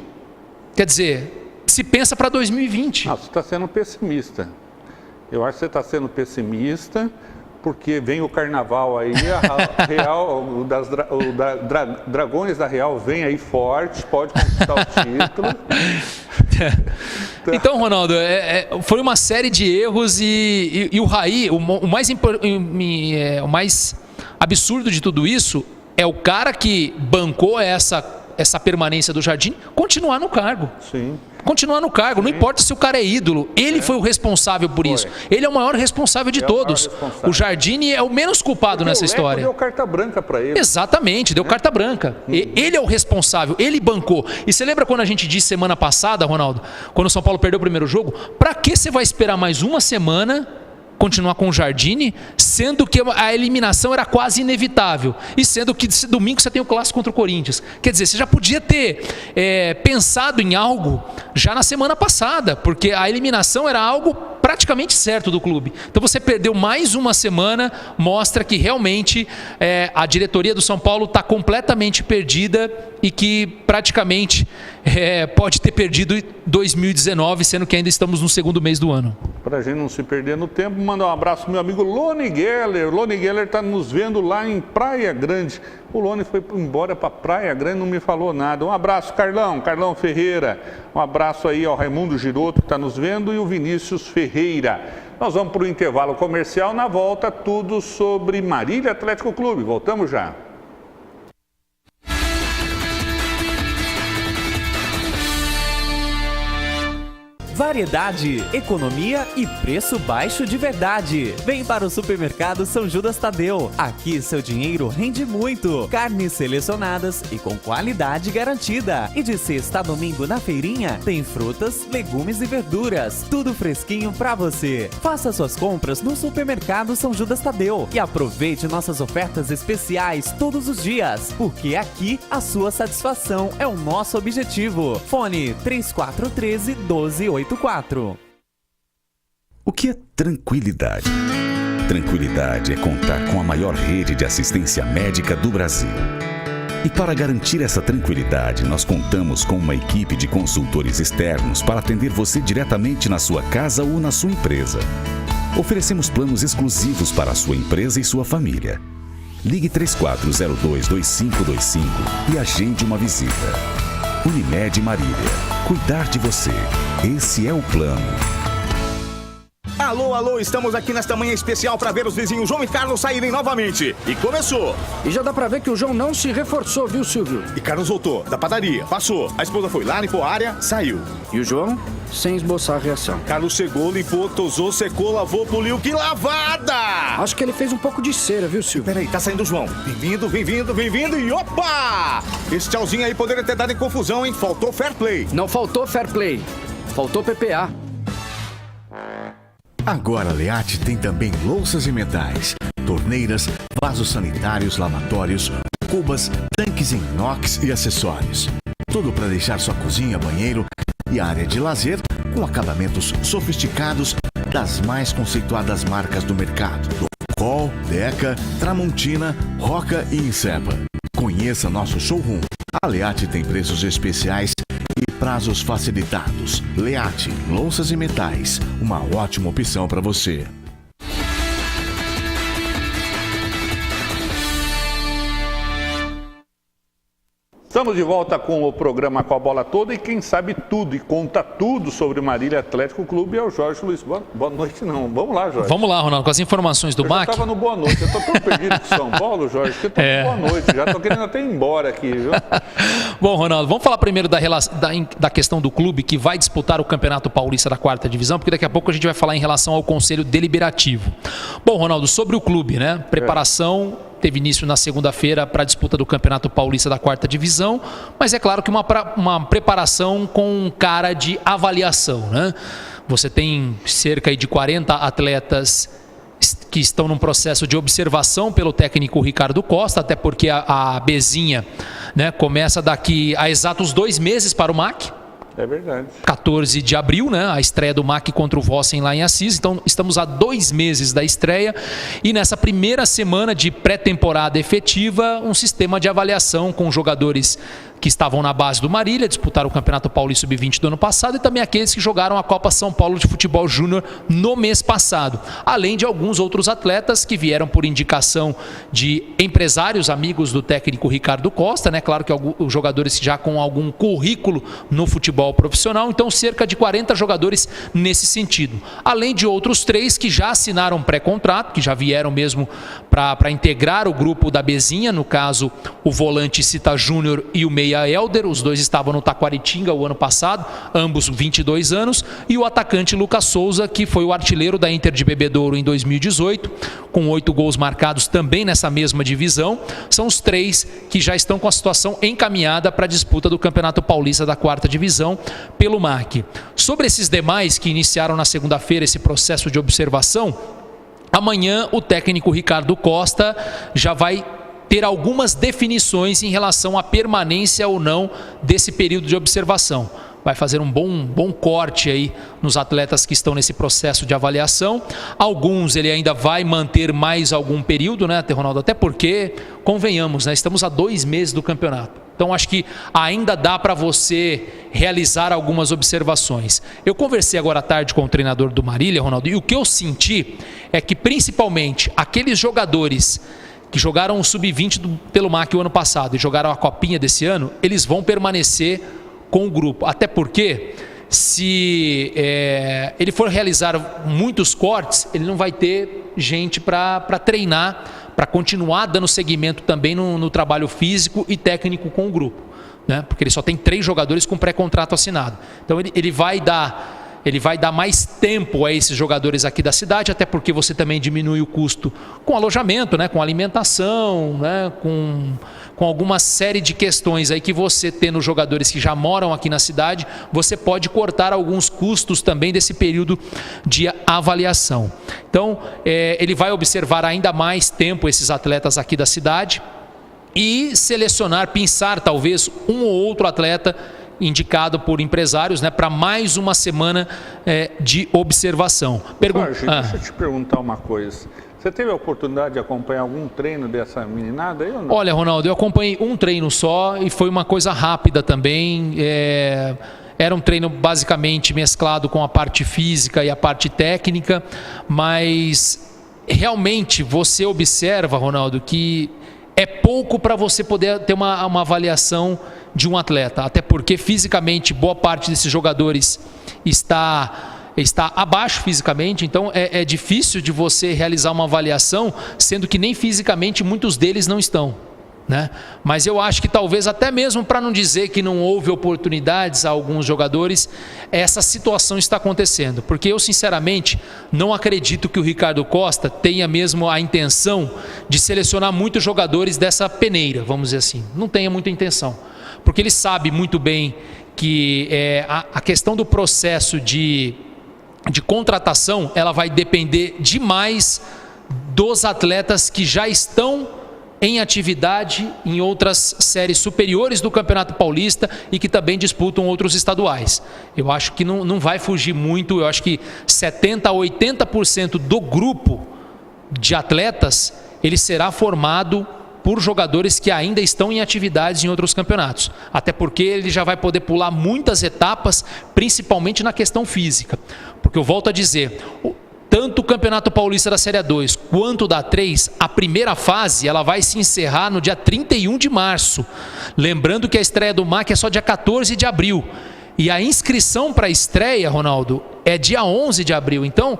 Quer dizer, se pensa para 2020. Você está sendo pessimista. Eu acho que você está sendo pessimista, porque vem o Carnaval aí, a Real, Dragões da Real vem aí forte, pode conquistar o título. Então, Ronaldo, foi uma série de erros e o Raí, o mais absurdo de tudo isso é o cara que bancou essa permanência do Jardim continuar no cargo. Sim. Continuar no cargo, não importa se o cara é ídolo, ele foi o responsável por isso. Ele é o maior responsável de todos. O Jardine é o menos culpado nessa história. Deu carta branca para ele. Exatamente, deu carta branca. Ele é o responsável, ele bancou. E você lembra quando a gente disse semana passada, Ronaldo, quando o São Paulo perdeu o primeiro jogo, para que você vai esperar mais uma semana continuar com o Jardine, sendo que a eliminação era quase inevitável, e sendo que domingo você tem o clássico contra o Corinthians. Quer dizer, você já podia ter pensado em algo já na semana passada, porque a eliminação era algo praticamente certo do clube. Então você perdeu mais uma semana, mostra que realmente a diretoria do São Paulo está completamente perdida e que praticamente pode ter perdido 2019, sendo que ainda estamos no segundo mês do ano. Para a gente não se perder no tempo, mandar um abraço pro meu amigo Lone Geller. Lone Geller está nos vendo lá em Praia Grande. O Lone foi embora para Praia Grande, não me falou nada. Um abraço, Carlão Ferreira. Um abraço aí ao Raimundo Giroto, que está nos vendo, e o Vinícius Ferreira. Nós vamos para o intervalo comercial. Na volta, tudo sobre Marília Atlético Clube. Voltamos já. variedade, economia e preço baixo de verdade. Vem para o Supermercado São Judas Tadeu. Aqui seu dinheiro rende muito. Carnes selecionadas e com qualidade garantida. E de sexta a domingo na feirinha tem frutas, legumes e verduras. Tudo fresquinho pra você. Faça suas compras no Supermercado São Judas Tadeu e aproveite nossas ofertas especiais todos os dias, porque aqui a sua satisfação é o nosso objetivo. Fone 3413-1284. O que é tranquilidade? Tranquilidade é contar com a maior rede de assistência médica do Brasil. E para garantir essa tranquilidade, nós contamos com uma equipe de consultores externos para atender você diretamente na sua casa ou na sua empresa. Oferecemos planos exclusivos para a sua empresa e sua família. Ligue 3402-2525 e agende uma visita. Unimed Marília. Cuidar de você. Esse é o plano. Alô, alô, estamos aqui nesta manhã especial para ver os vizinhos João e Carlos saírem novamente. E começou. E já dá pra ver que o João não se reforçou, viu, Silvio? E Carlos voltou da padaria, passou. A esposa foi lá, limpou a área, saiu. E o João, sem esboçar a reação. Carlos chegou, limpou, tosou, secou, lavou, poliu. Que lavada! Acho que ele fez um pouco de cera, viu, Silvio? Peraí, tá saindo o João. Bem-vindo, bem-vindo, bem-vindo e opa! Esse tchauzinho aí poderia ter dado em confusão, hein? Faltou fair play. Não faltou fair play. Faltou PPA. Agora a Leate tem também louças e metais, torneiras, vasos sanitários, lavatórios, cubas, tanques em inox e acessórios. Tudo para deixar sua cozinha, banheiro e área de lazer com acabamentos sofisticados das mais conceituadas marcas do mercado. Col, Deca, Tramontina, Roca e Insepa. Conheça nosso showroom. A Leate tem preços especiais e prazos facilitados. Leate, louças e metais, uma ótima opção para você. Estamos de volta com o programa Com a Bola Toda e quem sabe tudo e conta tudo sobre o Marília Atlético Clube é o Jorge Luiz. Boa noite não, vamos lá, Jorge. Vamos lá, Ronaldo, com as informações do MAC. Eu estava no Boa Noite, eu tô tão perdido com São Paulo, Jorge, que eu tô no Boa Noite, já tô querendo até ir embora aqui, viu? Bom, Ronaldo, vamos falar primeiro da questão do clube que vai disputar o Campeonato Paulista da 4ª Divisão, porque daqui a pouco a gente vai falar em relação ao Conselho Deliberativo. Bom, Ronaldo, sobre o clube, né? Preparação teve início na segunda-feira para a disputa do Campeonato Paulista da 4ª Divisão, mas é claro que uma preparação com cara de avaliação, né? Você tem cerca de 40 atletas que estão num processo de observação pelo técnico Ricardo Costa, até porque a Bezinha, né, começa daqui a exatos 2 meses para o MAC. É verdade. 14 de abril, né? A estreia do MAC contra o Vossen lá em Assis. Então, estamos a 2 meses da estreia e nessa primeira semana de pré-temporada efetiva, um sistema de avaliação com jogadores que estavam na base do Marília, disputaram o Campeonato Paulista Sub-20 do ano passado e também aqueles que jogaram a Copa São Paulo de Futebol Júnior no mês passado. Além de alguns outros atletas que vieram por indicação de empresários, amigos do técnico Ricardo Costa, né? Claro que os jogadores já com algum currículo no futebol profissional, então cerca de 40 jogadores nesse sentido. Além de outros 3 que já assinaram pré-contrato, que já vieram mesmo para integrar o grupo da Bezinha, no caso o volante Cita Júnior e o meia Helder, os dois estavam no Taquaritinga o ano passado, ambos 22 anos, e o atacante Lucas Souza, que foi o artilheiro da Inter de Bebedouro em 2018, com 8 gols marcados também nessa mesma divisão. São os 3 que já estão com a situação encaminhada para a disputa do Campeonato Paulista da 4ª Divisão pelo MAC. Sobre esses demais que iniciaram na segunda-feira esse processo de observação, amanhã o técnico Ricardo Costa já vai ter algumas definições em relação à permanência ou não desse período de observação. Vai fazer um bom corte aí nos atletas que estão nesse processo de avaliação. Alguns ele ainda vai manter mais algum período, né, Ronaldo? Até porque, convenhamos, né, estamos a 2 meses do campeonato. Então, acho que ainda dá para você realizar algumas observações. Eu conversei agora à tarde com o treinador do Marília, Ronaldo, e o que eu senti é que, principalmente, aqueles jogadores que jogaram o Sub-20 pelo MAC o ano passado e jogaram a Copinha desse ano, eles vão permanecer com o grupo. Até porque, se ele for realizar muitos cortes, ele não vai ter gente para treinar, para continuar dando seguimento também no trabalho físico e técnico com o grupo, né? Porque ele só tem 3 jogadores com pré-contrato assinado. Então, ele vai dar ele vai dar mais tempo a esses jogadores aqui da cidade, até porque você também diminui o custo com alojamento, né, com alimentação, né, com alguma série de questões aí que você tendo jogadores que já moram aqui na cidade, você pode cortar alguns custos também desse período de avaliação. Então, ele vai observar ainda mais tempo esses atletas aqui da cidade e selecionar, pensar talvez um ou outro atleta indicado por empresários, né, para mais uma semana de observação. Jorge, deixa eu te perguntar uma coisa. Você teve a oportunidade de acompanhar algum treino dessa meninada aí ou não? Olha, Ronaldo, eu acompanhei um treino só e foi uma coisa rápida também. Era um treino basicamente mesclado com a parte física e a parte técnica, mas realmente você observa, Ronaldo, que é pouco para você poder ter uma avaliação de um atleta, até porque fisicamente boa parte desses jogadores está abaixo fisicamente, então é difícil de você realizar uma avaliação, sendo que nem fisicamente muitos deles não estão, né? Mas eu acho que talvez até mesmo para não dizer que não houve oportunidades a alguns jogadores, essa situação está acontecendo, porque eu sinceramente não acredito que o Ricardo Costa tenha mesmo a intenção de selecionar muitos jogadores dessa peneira, vamos dizer assim, não tenha muita intenção, porque ele sabe muito bem que a questão do processo de contratação, ela vai depender demais dos atletas que já estão em atividade em outras séries superiores do Campeonato Paulista e que também disputam outros estaduais. Eu acho que não vai fugir muito, eu acho que 70% a 80% do grupo de atletas, ele será formado por jogadores que ainda estão em atividades em outros campeonatos. Até porque ele já vai poder pular muitas etapas, principalmente na questão física. Porque eu volto a dizer, tanto o Campeonato Paulista da Série 2 quanto da 3, a primeira fase ela vai se encerrar no dia 31 de março. Lembrando que a estreia do MAC é só dia 14 de abril. E a inscrição para a estreia, Ronaldo, é dia 11 de abril. Então,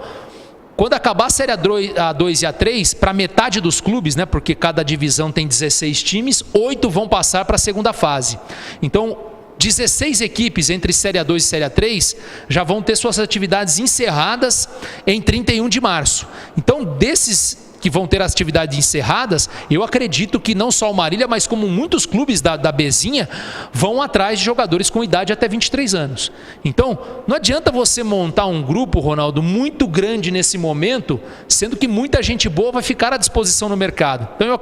quando acabar a Série A2 e A3, para metade dos clubes, né, porque cada divisão tem 16 times, 8 vão passar para a segunda fase. Então, 16 equipes entre Série A2 e Série A3 já vão ter suas atividades encerradas em 31 de março. Então, desses que vão ter as atividades encerradas, eu acredito que não só o Marília, mas como muitos clubes da Bezinha vão atrás de jogadores com idade até 23 anos. Então, não adianta você montar um grupo, Ronaldo, muito grande nesse momento, sendo que muita gente boa vai ficar à disposição no mercado. Então, eu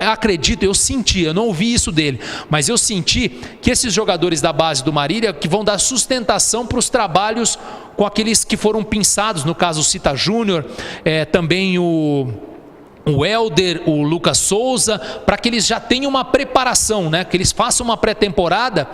acredito, eu senti, eu não ouvi isso dele, mas eu senti que esses jogadores da base do Marília que vão dar sustentação para os trabalhos com aqueles que foram pinçados, no caso o Cita Júnior, também o Helder, o Lucas Souza, para que eles já tenham uma preparação, né? Que eles façam uma pré-temporada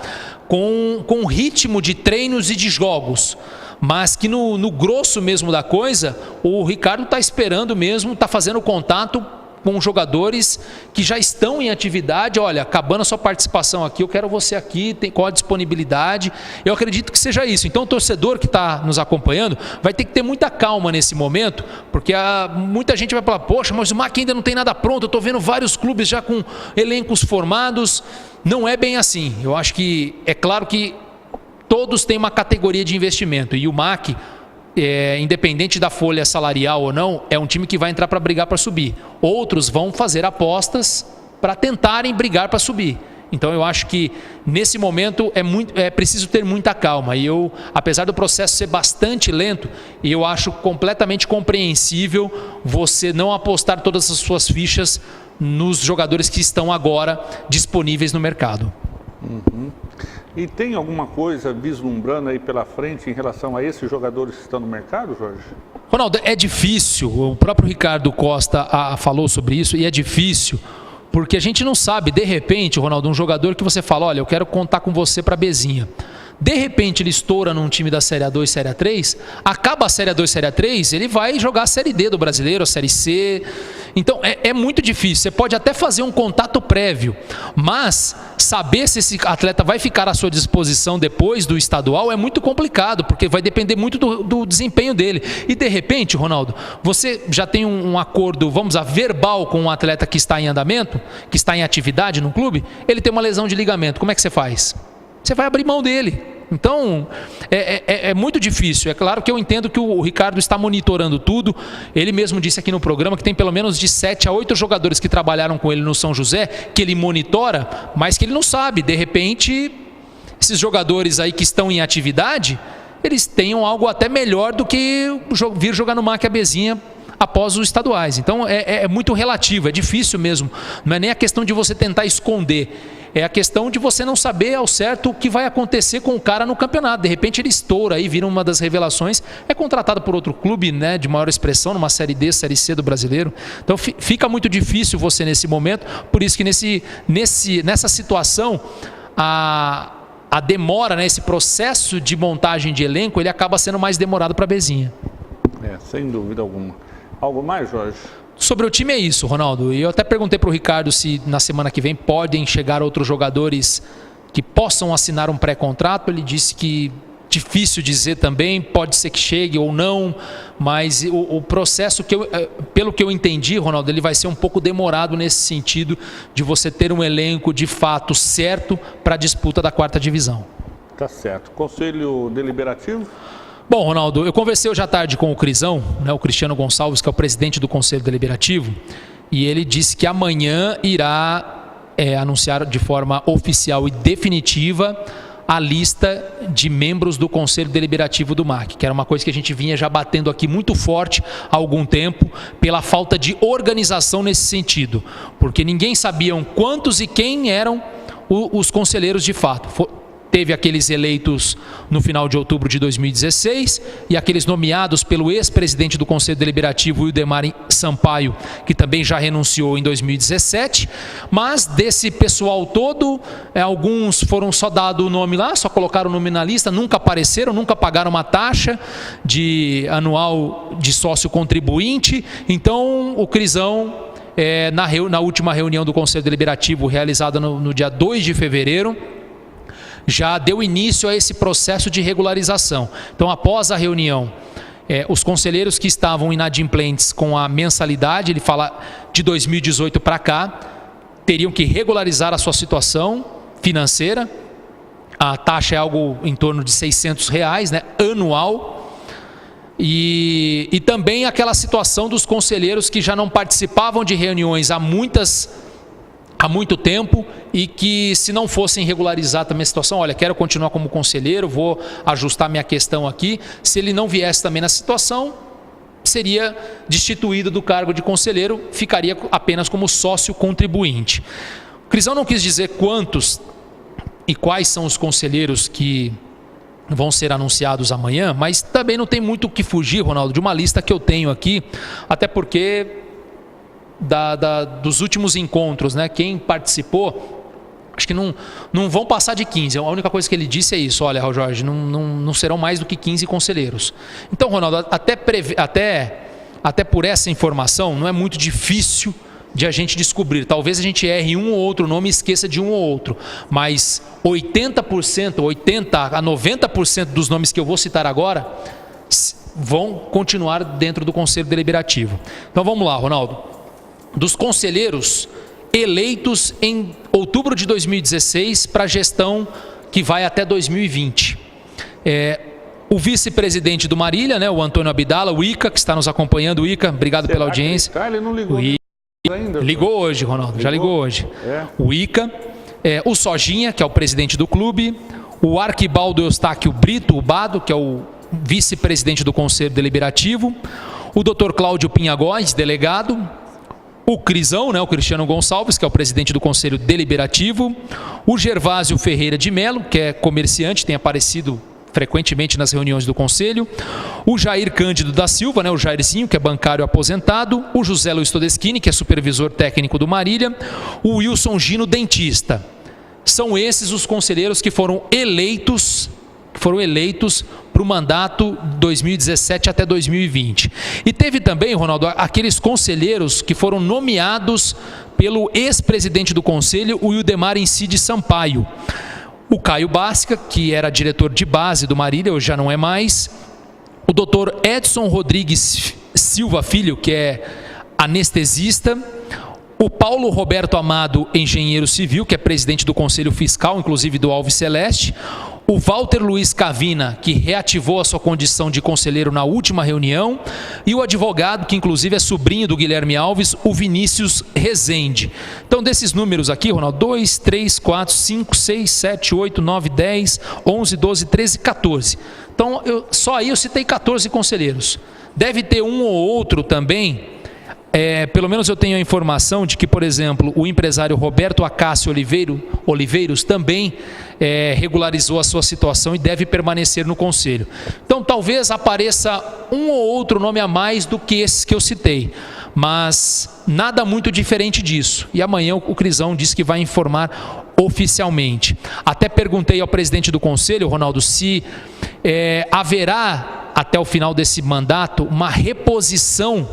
com ritmo de treinos e de jogos, mas que no grosso mesmo da coisa, o Ricardo está esperando mesmo, está fazendo contato com jogadores que já estão em atividade. Olha, acabando a sua participação aqui, eu quero você aqui, qual a disponibilidade. Eu acredito que seja isso. Então o torcedor que está nos acompanhando vai ter que ter muita calma nesse momento, porque muita gente vai falar, poxa, mas o MAC ainda não tem nada pronto, eu estou vendo vários clubes já com elencos formados. Não é bem assim. Eu acho que é claro que todos têm uma categoria de investimento e o MAC, independente da folha salarial ou não, é um time que vai entrar para brigar para subir. Outros vão fazer apostas para tentarem brigar para subir. Então eu acho que nesse momento é preciso ter muita calma. E eu, apesar do processo ser bastante lento, eu acho completamente compreensível você não apostar todas as suas fichas nos jogadores que estão agora disponíveis no mercado. Uhum. E tem alguma coisa vislumbrando aí pela frente em relação a esses jogadores que estão no mercado, Jorge? Ronaldo, é difícil, o próprio Ricardo Costa falou sobre isso, e é difícil, porque a gente não sabe, de repente, Ronaldo, um jogador que você fala, olha, eu quero contar com você para Bezinha. De repente ele estoura num time da Série A2, Série A3, acaba a Série A2, Série A3, ele vai jogar a Série D do Brasileiro, a Série C. Então é muito difícil, você pode até fazer um contato prévio, mas saber se esse atleta vai ficar à sua disposição depois do estadual é muito complicado, porque vai depender muito do desempenho dele. E de repente, Ronaldo, você já tem um acordo, vamos lá, verbal com um atleta que está em andamento, que está em atividade no clube, ele tem uma lesão de ligamento, como é que você faz? Você vai abrir mão dele. Então, é muito difícil. É claro que eu entendo que o Ricardo está monitorando tudo. Ele mesmo disse aqui no programa que tem pelo menos de 7 a 8 jogadores que trabalharam com ele no São José, que ele monitora, mas que ele não sabe. De repente, esses jogadores aí que estão em atividade, eles tenham algo até melhor do que vir jogar no MAC Abezinha após os estaduais. Então, é muito relativo, é difícil mesmo. Não é nem a questão de você tentar esconder. É a questão de você não saber ao certo o que vai acontecer com o cara no campeonato. De repente ele estoura aí, vira uma das revelações, é contratado por outro clube, né, de maior expressão, numa Série D, Série C do brasileiro. Então fica muito difícil você nesse momento, por isso que nessa situação a demora, né, esse processo de montagem de elenco, ele acaba sendo mais demorado para a Bezinha. Sem dúvida alguma. Algo mais, Jorge? Sobre o time é isso, Ronaldo. E eu até perguntei para o Ricardo se na semana que vem podem chegar outros jogadores que possam assinar um pré-contrato. Ele disse que difícil dizer também, pode ser que chegue ou não, mas o processo, pelo que eu entendi, Ronaldo, ele vai ser um pouco demorado nesse sentido de você ter um elenco de fato certo para a disputa da 4ª divisão. Tá certo. Conselho Deliberativo? Bom, Ronaldo, eu conversei hoje à tarde com o Crisão, né, o Cristiano Gonçalves, que é o presidente do Conselho Deliberativo, e ele disse que amanhã irá anunciar de forma oficial e definitiva a lista de membros do Conselho Deliberativo do MAC, que era uma coisa que a gente vinha já batendo aqui muito forte há algum tempo, pela falta de organização nesse sentido, porque ninguém sabia quantos e quem eram os conselheiros de fato. Teve aqueles eleitos no final de outubro de 2016 e aqueles nomeados pelo ex-presidente do Conselho Deliberativo, Ildemar Sampaio, que também já renunciou em 2017. Mas desse pessoal todo, alguns foram só dado o nome lá, só colocaram o nome na lista, nunca apareceram, nunca pagaram uma taxa anual de sócio contribuinte. Então, o Crisão, na última reunião do Conselho Deliberativo, realizada no dia 2 de fevereiro, já deu início a esse processo de regularização. Então, após a reunião, os conselheiros que estavam inadimplentes com a mensalidade, ele fala de 2018 para cá, teriam que regularizar a sua situação financeira. A taxa é algo em torno de R$600, né, anual. E também aquela situação dos conselheiros que já não participavam de reuniões há muito tempo e que, se não fossem regularizar também a situação, olha, quero continuar como conselheiro, vou ajustar minha questão aqui. Se ele não viesse também na situação, seria destituído do cargo de conselheiro, ficaria apenas como sócio contribuinte. O Crisão não quis dizer quantos e quais são os conselheiros que vão ser anunciados amanhã, mas também não tem muito o que fugir, Ronaldo, de uma lista que eu tenho aqui, até porque dos últimos encontros, né, quem participou, acho que não vão passar de 15. A única coisa que ele disse é isso: olha, Jorge, não serão mais do que 15 conselheiros. Então, Ronaldo, até por essa informação, não é muito difícil de a gente descobrir. Talvez a gente erre um ou outro nome e esqueça de um ou outro, mas 80% a 90% dos nomes que eu vou citar agora vão continuar dentro do Conselho Deliberativo. Então vamos lá, Ronaldo. Dos conselheiros eleitos em outubro de 2016 para a gestão que vai até 2020. O vice-presidente do Marília, né, o Antônio Abdala, o Ica, que está nos acompanhando. O Ica, obrigado pela audiência. Ele não ligou ainda. Ligou hoje, Ronaldo, já ligou hoje. O Ica, o Sojinha, que é o presidente do clube, o Arquibaldo Eustáquio Brito, o Bado, que é o vice-presidente do Conselho Deliberativo, o Dr. Cláudio Pinhagóis, delegado, o Crisão, né, o Cristiano Gonçalves, que é o presidente do Conselho Deliberativo, o Gervásio Ferreira de Melo, que é comerciante, tem aparecido frequentemente nas reuniões do Conselho, o Jair Cândido da Silva, né, o Jairzinho, que é bancário aposentado, o José Luiz Todeschini, que é supervisor técnico do Marília, o Wilson Gino, dentista. São esses os conselheiros que foram eleitos para o mandato 2017 até 2020. E teve também, Ronaldo, aqueles conselheiros que foram nomeados pelo ex-presidente do Conselho, o Ildemar Incide Sampaio. O Caio Basca, que era diretor de base do Marília, hoje já não é mais. O doutor Edson Rodrigues Silva Filho, que é anestesista. O Paulo Roberto Amado, engenheiro civil, que é presidente do Conselho Fiscal, inclusive do Alves Celeste. o Walter Luiz Cavina, que reativou a sua condição de conselheiro na última reunião, e o advogado, que inclusive é sobrinho do Guilherme Alves, o Vinícius Rezende. Então, desses números aqui, Ronaldo, 2, 3, 4, 5, 6, 7, 8, 9, 10, 11, 12, 13, 14. Então, só aí eu citei 14 conselheiros. Deve ter um ou outro também, pelo menos eu tenho a informação de que, por exemplo, o empresário Roberto Acácio Oliveiros também regularizou a sua situação e deve permanecer no conselho. Então, talvez apareça um ou outro nome a mais do que esses que eu citei, mas nada muito diferente disso. E amanhã o Crisão disse que vai informar oficialmente. Até perguntei ao presidente do conselho, Ronaldo, se haverá, até o final desse mandato, uma reposição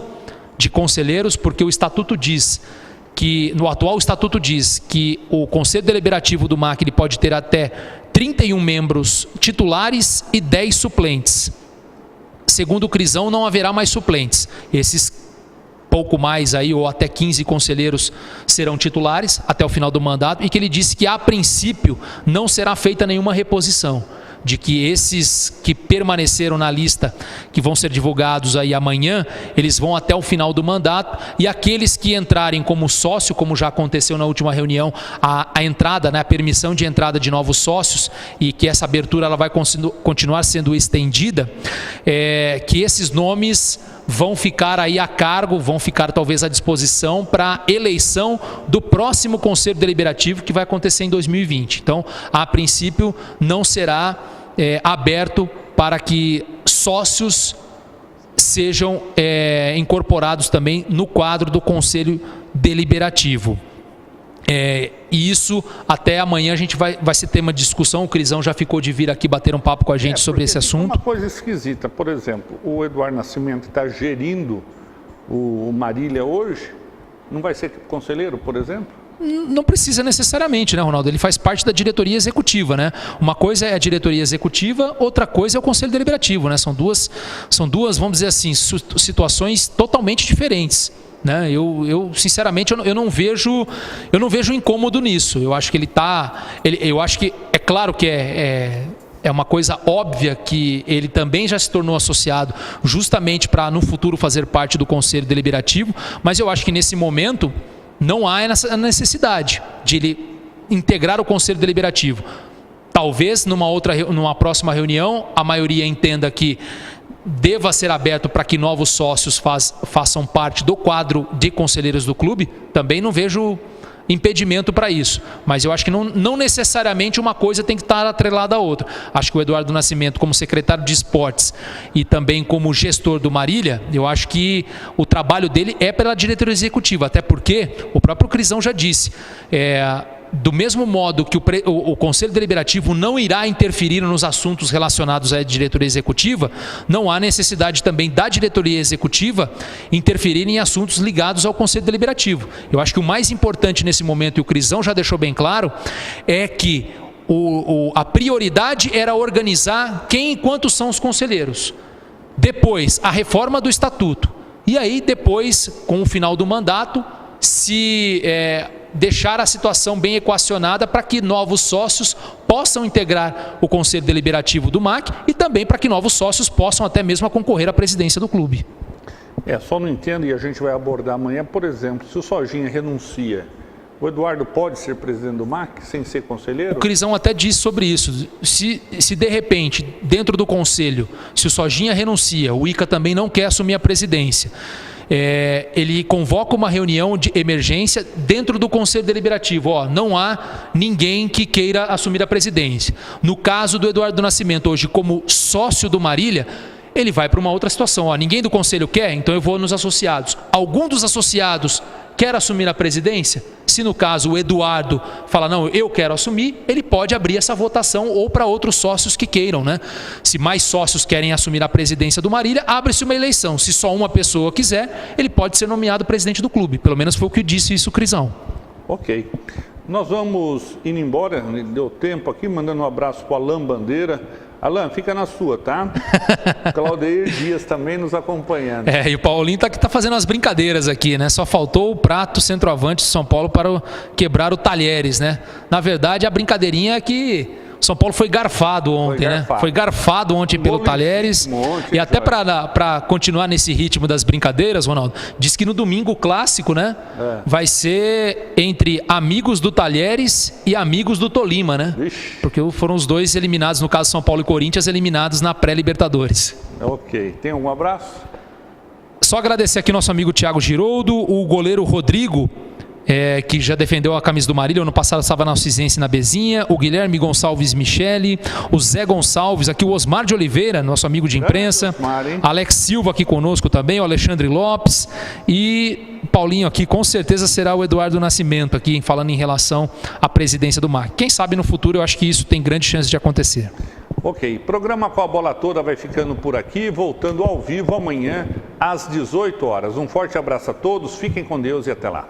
de conselheiros, porque o estatuto diz que, no atual estatuto diz que o Conselho Deliberativo do MAC ele pode ter até 31 membros titulares e 10 suplentes. Segundo o Crisão, não haverá mais suplentes. Esses pouco mais aí, ou até 15 conselheiros serão titulares até o final do mandato, e que ele disse que, a princípio, não será feita nenhuma reposição, de que esses que permaneceram na lista, que vão ser divulgados aí amanhã, eles vão até o final do mandato, e aqueles que entrarem como sócio, como já aconteceu na última reunião, a entrada, né, a permissão de entrada de novos sócios, e que essa abertura ela vai continuar sendo estendida, que esses nomes vão ficar aí a cargo, vão ficar talvez à disposição para a eleição do próximo Conselho Deliberativo, que vai acontecer em 2020. Então, a princípio, não será aberto para que sócios sejam incorporados também no quadro do Conselho Deliberativo. E isso, até amanhã, a gente vai ser tema de discussão. O Crisão já ficou de vir aqui bater um papo com a gente sobre esse assunto. Uma coisa esquisita, por exemplo, o Eduardo Nascimento está gerindo o Marília hoje, não vai ser conselheiro, por exemplo? Não precisa necessariamente, né, Ronaldo? Ele faz parte da diretoria executiva, né? Uma coisa é a diretoria executiva, outra coisa é o Conselho Deliberativo, né? São duas, vamos dizer assim, situações totalmente diferentes. Né? Eu sinceramente eu não vejo incômodo nisso. Eu acho que eu acho que é claro que é uma coisa óbvia que ele também já se tornou associado justamente para no futuro fazer parte do Conselho Deliberativo, mas eu acho que nesse momento não há essa necessidade de ele integrar o Conselho Deliberativo. Talvez numa próxima reunião a maioria entenda que deva ser aberto para que novos sócios façam parte do quadro de conselheiros do clube. Também não vejo impedimento para isso, mas eu acho que não necessariamente uma coisa tem que estar atrelada à outra. Acho que o Eduardo Nascimento, como secretário de esportes e também como gestor do Marília, eu acho que o trabalho dele é pela diretoria executiva, até porque o próprio Crisão já disse, do mesmo modo que o Conselho Deliberativo não irá interferir nos assuntos relacionados à diretoria executiva, não há necessidade também da diretoria executiva interferir em assuntos ligados ao Conselho Deliberativo. Eu acho que o mais importante nesse momento, e o Crisão já deixou bem claro, é que a prioridade era organizar quem e quantos são os conselheiros. Depois, a reforma do estatuto. E aí, depois, com o final do mandato, se deixar a situação bem equacionada para que novos sócios possam integrar o Conselho Deliberativo do MAC e também para que novos sócios possam até mesmo concorrer à presidência do clube. Só não entendo, e a gente vai abordar amanhã, por exemplo, se o Sojinha renuncia, o Eduardo pode ser presidente do MAC sem ser conselheiro? O Crisão até disse sobre isso. Se de repente, dentro do conselho, se o Sojinha renuncia, o ICA também não quer assumir a presidência, ele convoca uma reunião de emergência dentro do Conselho Deliberativo. Não há ninguém que queira assumir a presidência. No caso do Eduardo Nascimento, hoje como sócio do Marília, ele vai para uma outra situação. Ninguém do conselho quer, então eu vou nos associados. Algum dos associados quer assumir a presidência? Se no caso o Eduardo fala, não, eu quero assumir, ele pode abrir essa votação ou para outros sócios que queiram, né? Se mais sócios querem assumir a presidência do Marília, abre-se uma eleição. Se só uma pessoa quiser, ele pode ser nomeado presidente do clube. Pelo menos foi o que disse isso o Crisão. Ok. Nós vamos indo embora, deu tempo aqui, mandando um abraço para o Alain Bandeira. Alain, fica na sua, tá? Claudeir Dias também nos acompanhando. E o Paulinho tá fazendo as brincadeiras aqui, né? Só faltou o prato centroavante de São Paulo para quebrar o Talheres, né? Na verdade, a brincadeirinha é que São Paulo foi garfado ontem, né? Foi garfado ontem pelo Talheres. E até para continuar nesse ritmo das brincadeiras, Ronaldo, diz que no domingo o clássico, né? Vai ser entre amigos do Talheres e amigos do Tolima, né? Porque foram os dois eliminados, no caso São Paulo e Corinthians, eliminados na pré-Libertadores. Ok. Tem um abraço? Só agradecer aqui nosso amigo Thiago Giroldo, o goleiro Rodrigo, que já defendeu a camisa do Marília, ano passado estava na Cisense na Bezinha, o Guilherme Gonçalves Michele, o Zé Gonçalves, aqui o Osmar de Oliveira, nosso amigo de imprensa, Alex Silva aqui conosco também, o Alexandre Lopes e Paulinho aqui, com certeza será o Eduardo Nascimento aqui, falando em relação à presidência do MAC. Quem sabe no futuro eu acho que isso tem grande chance de acontecer. Ok, programa Com a Bola Toda vai ficando por aqui, voltando ao vivo amanhã às 18 horas. Um forte abraço a todos, fiquem com Deus e até lá.